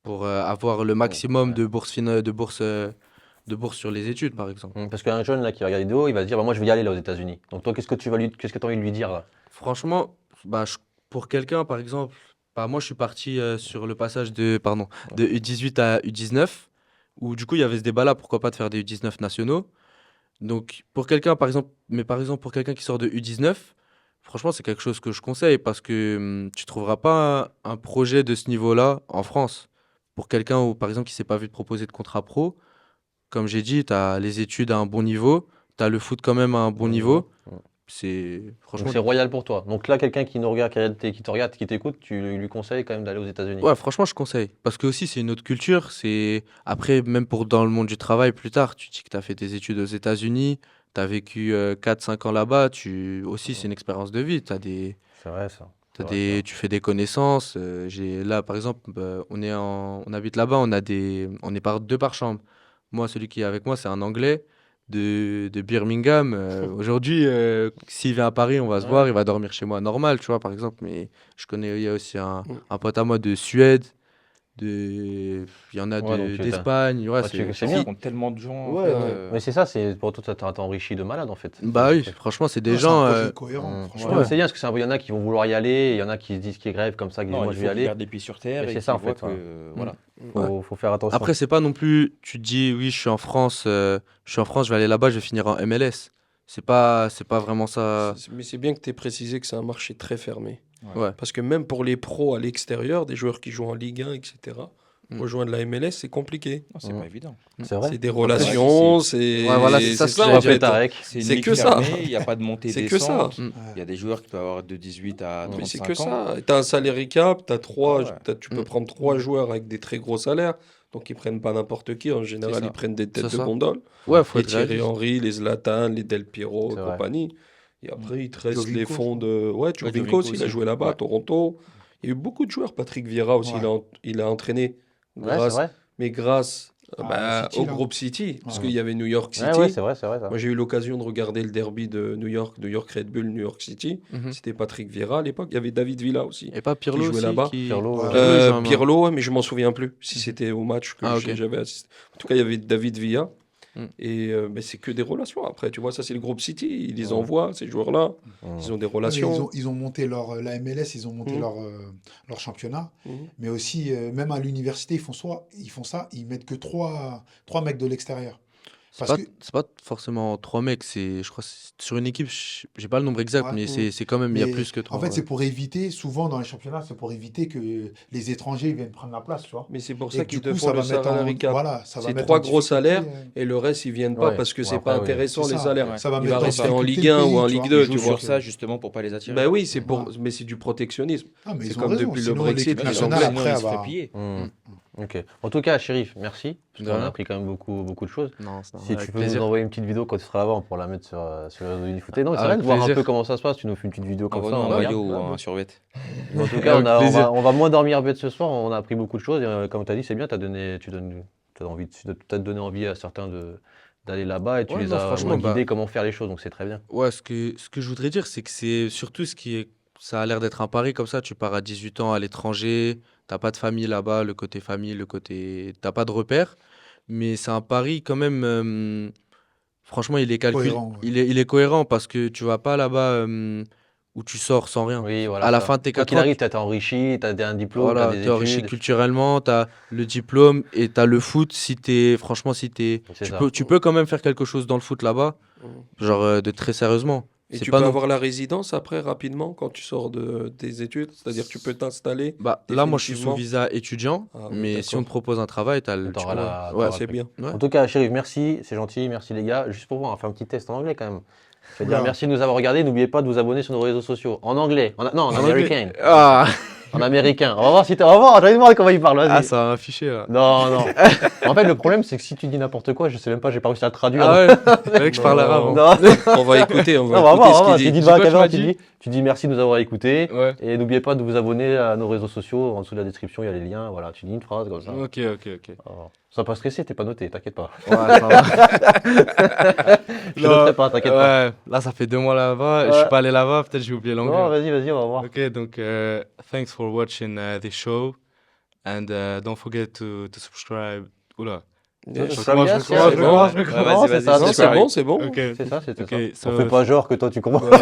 pour avoir le maximum Ouais. de bourses de bourse sur les études, par exemple. Parce qu'un jeune là qui regarde la vidéo, il va se dire bah, moi je vais y aller là aux États-Unis. Donc toi, qu'est-ce que tu as envie de lui dire là? Franchement, bah, pour quelqu'un, par exemple, bah, moi, je suis parti sur le passage de U18 à U19, où du coup, il y avait ce débat-là, pourquoi pas de faire des U19 nationaux. Donc, pour quelqu'un, par exemple, pour quelqu'un qui sort de U19, franchement, c'est quelque chose que je conseille parce que tu trouveras pas un projet de ce niveau-là en France. Pour quelqu'un, par exemple, qui s'est pas vu te proposer de contrat pro, comme j'ai dit, tu as les études à un bon niveau, tu as le foot quand même à un bon niveau. C'est Donc franchement, c'est royal pour toi. Donc là, quelqu'un qui nous regarde, qui te regarde, qui t'écoute, tu lui conseilles quand même d'aller aux États-Unis. ouais, franchement, je conseille. Parce que aussi, c'est une autre culture. C'est après, même pour dans le monde du travail plus tard, tu dis que tu as fait tes études aux États-Unis, tu as vécu 4-5 ans là-bas, aussi, c'est une expérience de vie. C'est vrai ça. Tu fais des connaissances. Là, par exemple, on habite là-bas, on est deux par chambre. Moi, celui qui est avec moi, c'est un Anglais de Birmingham. Aujourd'hui, s'il vient à Paris, on va se voir, il va dormir chez moi normal, tu vois, par exemple. Mais il y a aussi un pote à moi de Suède, il y en a Ouais, donc d'Espagne. Ouais, tu- c'est c'est Ça bien. rencontre tellement de gens. en Ouais, fait, ouais. Mais c'est ça, c'est pour toi, t'as enrichi de malade en fait. Bah oui, franchement, c'est des Non, gens. c'est un projet cohérent, Ouais, franchement. mais c'est bien parce qu'il y en a qui vont vouloir y aller, et il y en a qui se disent qu'ils grèvent comme ça, qui disent Non, moi il je faut vais y qu'ils aller. gardent les pieds sur terre Mais et c'est ça, qu'ils en fait, voient ouais. que voilà. Faut faire attention. Après, c'est pas non plus, tu te dis, oui, je vais aller là-bas, je vais finir en MLS. C'est pas vraiment ça. Mais c'est bien que tu aies précisé que c'est un marché très fermé. Ouais. Parce que même pour les pros à l'extérieur, des joueurs qui jouent en Ligue 1, etc., rejoindre la MLS, c'est compliqué. Non, c'est pas évident. C'est vrai. C'est des relations, Après, c'est Ouais, voilà, c'est ça, c'est ce que ça j'allais en dire. fait. Tarek. C'est une C'est ligue que ça. fermée, il n'y a pas de montée C'est et que ça. descente. Mm. Il y a des joueurs qui peuvent avoir de 18 à Mais c'est 35 que ans. ça. Tu as un salary cap, Ah ouais. tu peux prendre 3 joueurs avec des très gros salaires. Donc ils prennent pas n'importe qui. En général, ça. ils prennent des têtes C'est de ça. gondole. Ouais, faut Les être Thierry réaliste. Henry, les Zlatan, les Del Piero et C'est vrai. compagnie. Et après, ils te restent Jovinko, les fonds je de. Ouais, Jovinko aussi, il a joué là-bas à Ouais. Toronto. Il y a eu beaucoup de joueurs. Patrick Vieira aussi, Ouais. il a entraîné Ouais, c'est grâce, vrai. mais grâce City, au là. groupe City. Parce Ouais. qu'il y avait New York City. Ouais, c'est vrai ça. Moi, j'ai eu l'occasion de regarder le derby de New York Red Bull, New York City. Mhm. C'était Patrick Vieira à l'époque. Il y avait David Villa aussi. Et pas Pirlo Qui jouait aussi, là-bas. Pirlo, Ouais. Pirlo, il joue un- Pirlo, ouais, mais je m'en souviens plus si c'était au match que Ah, ok. j'avais assisté. En tout cas, il y avait David Villa. Mm. Et mais c'est que des relations après. Tu vois, ça, c'est le groupe City. Ils les Ouais. envoient, ces joueurs-là. Ils ont des Ouais, mais relations. ils ont monté la MLS, ils ont monté Mhm. leur championnat. Mhm. Mais aussi, même à l'université, ils font ça, ils mettent que trois mecs de l'extérieur. Parce que C'est pas forcément 3 mecs, je crois, sur une équipe, j'ai pas le nombre exact, Ouais. mais c'est quand même, il y a mais plus que 3. en fait, c'est pour éviter, souvent dans les championnats, c'est pour éviter que les étrangers viennent prendre la place, tu vois. Mais c'est pour Et ça que qu'ils du te coup, font ça le va mettre salary cap. voilà, ça va C'est mettre 3 en gros difficulté, salaires. Et le reste, ils viennent pas Ouais. parce que Bon, c'est après, pas oui. intéressant C'est les ça. salaires. Ça va Il mettre va en rester en difficulté Ligue le 1 pays, ou en tu Ligue vois. 2, Ils jouent tu vois. sur ça justement pour pas les attirer. Ben oui, c'est Voilà. mais c'est du protectionnisme. Ah, mais C'est ils ont comme raison, depuis le sinon Brexit, l'équipe les nationale, Anglais, Sinon, après, ils elle se feraient va... piller. Ok. En tout cas, Chérif, merci. Parce De qu'on a rien. appris quand même beaucoup de choses. Non, c'est Si avec tu peux plaisir. nous envoyer une petite vidéo quand tu seras là-bas, on pourra la mettre sur le réseau d'Unifoot. Non, c'est Avec vrai de voir un plaisir. peu comment ça se passe. Tu nous fais une petite vidéo comme ça. Envoie-nous on un regarde. maillot ou un survêt. Mais en tout cas, Avec plaisir. on va moins dormir bête ce soir. On a appris beaucoup de choses. Et, comme tu as dit, c'est bien. Tu as peut-être donné envie à certains d'aller là-bas et tu Ouais, les non, as franchement, vraiment guidés comment faire les choses. Donc c'est très bien. Ouais, ce que je voudrais dire, c'est que c'est surtout ça a l'air d'être un pari comme ça. Tu pars à 18 ans à l'étranger, t'as pas de famille là-bas, le côté famille, t'as pas de repères. Mais c'est un pari quand même, franchement, il est Cohérent, ouais. il est cohérent parce que tu vas pas là-bas où tu sors sans rien. Oui, voilà. À la ça. fin de tes Quoi 4 qu'il ans, arrive, tu as enrichi, tu as un diplôme, tu voilà, as des t'es enrichi études. culturellement, t'as le diplôme et t'as le foot. Franchement, C'est ça. tu peux quand même faire quelque chose dans le foot là-bas, genre de très sérieusement. Et C'est tu pas peux non- avoir la résidence après rapidement quand tu sors de tes études. C'est-à-dire que tu peux t'installer. Bah, là, moi, je suis sous Définitivement. visa étudiant, Ah oui, mais si on te d'accord. propose un travail, tu T'auras la- ouais, t'auras c'est bien. ouais. En tout cas, Chérif, merci, c'est gentil, merci les gars. Juste pour voir, on va faire un petit test en anglais quand même. Je vais dire Oula. merci de nous avoir regardés. N'oubliez pas de vous abonner sur nos réseaux sociaux. En anglais. Non, en américain. Ah, En américain. On va voir si t'es. On va voir, j'ai envie de voir comment il parle. Vas-y. ah, ça va afficher là. Non. En fait, le problème, c'est que si tu dis n'importe quoi, je sais même pas, j'ai pas réussi à le traduire. Ah ouais, fallait que je parle Non. arabe. Non. On va écouter, on Non, va on va écouter voir. ce qu'il Tu dit. dis C'est quoi, devant la tu caméra, m'as dit tu dis merci de nous avoir écoutés. Ouais. Et n'oubliez pas de vous abonner à nos réseaux sociaux. En dessous de la description, il y a les liens. Voilà, tu dis une phrase comme ça. Ok. Alors, sois pas stressé, t'es pas noté, t'inquiète pas. Ouais, ça va. Je te noterai pas, t'inquiète pas. Ouais, là, ça fait 2 mois là-bas. Je suis pas allé là-bas, peut-être j'ai oublié Non, l'anglais. vas-y, on va voir. Ok, donc, thanks for watching this show. And don't forget to subscribe. Oula. Yes. Je commence, yes, je commence, yes, je commence, yes. je commence. Non, c'est ça, Non, c'est c'est ça. bon, c'est bon. Okay. C'est ça, c'était Okay, ça. so On fait pas genre que toi tu comprends. Ouais.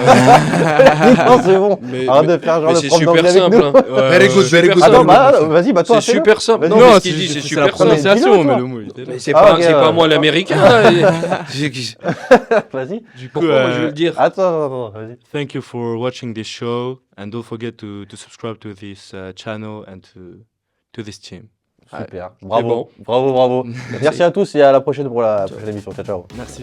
Non, c'est bon. Mais, Arrête de faire genre mais le c'est prof super d'anglais avec simple. nous. hein. Very good, very good. Attends, very bah, good. vas-y, bah toi, C'est fais-le. super simple. Vas-y. Non, mais Non, ce qu'il dit, c'est la super simple. prononciation, dis-le, mais toi. le mot, il était là. Mais c'est Ah, pas, ok, c'est pas moi l'américain. hein. Vas-y. Du coup, Pourquoi moi je vais le dire Attends, vas-y. thank you for watching this show and don't forget to subscribe to this channel and to this team. Super. C'est Bravo. bon. Bravo. Merci à tous et à la prochaine pour la prochaine émission. Ciao, ciao. Merci.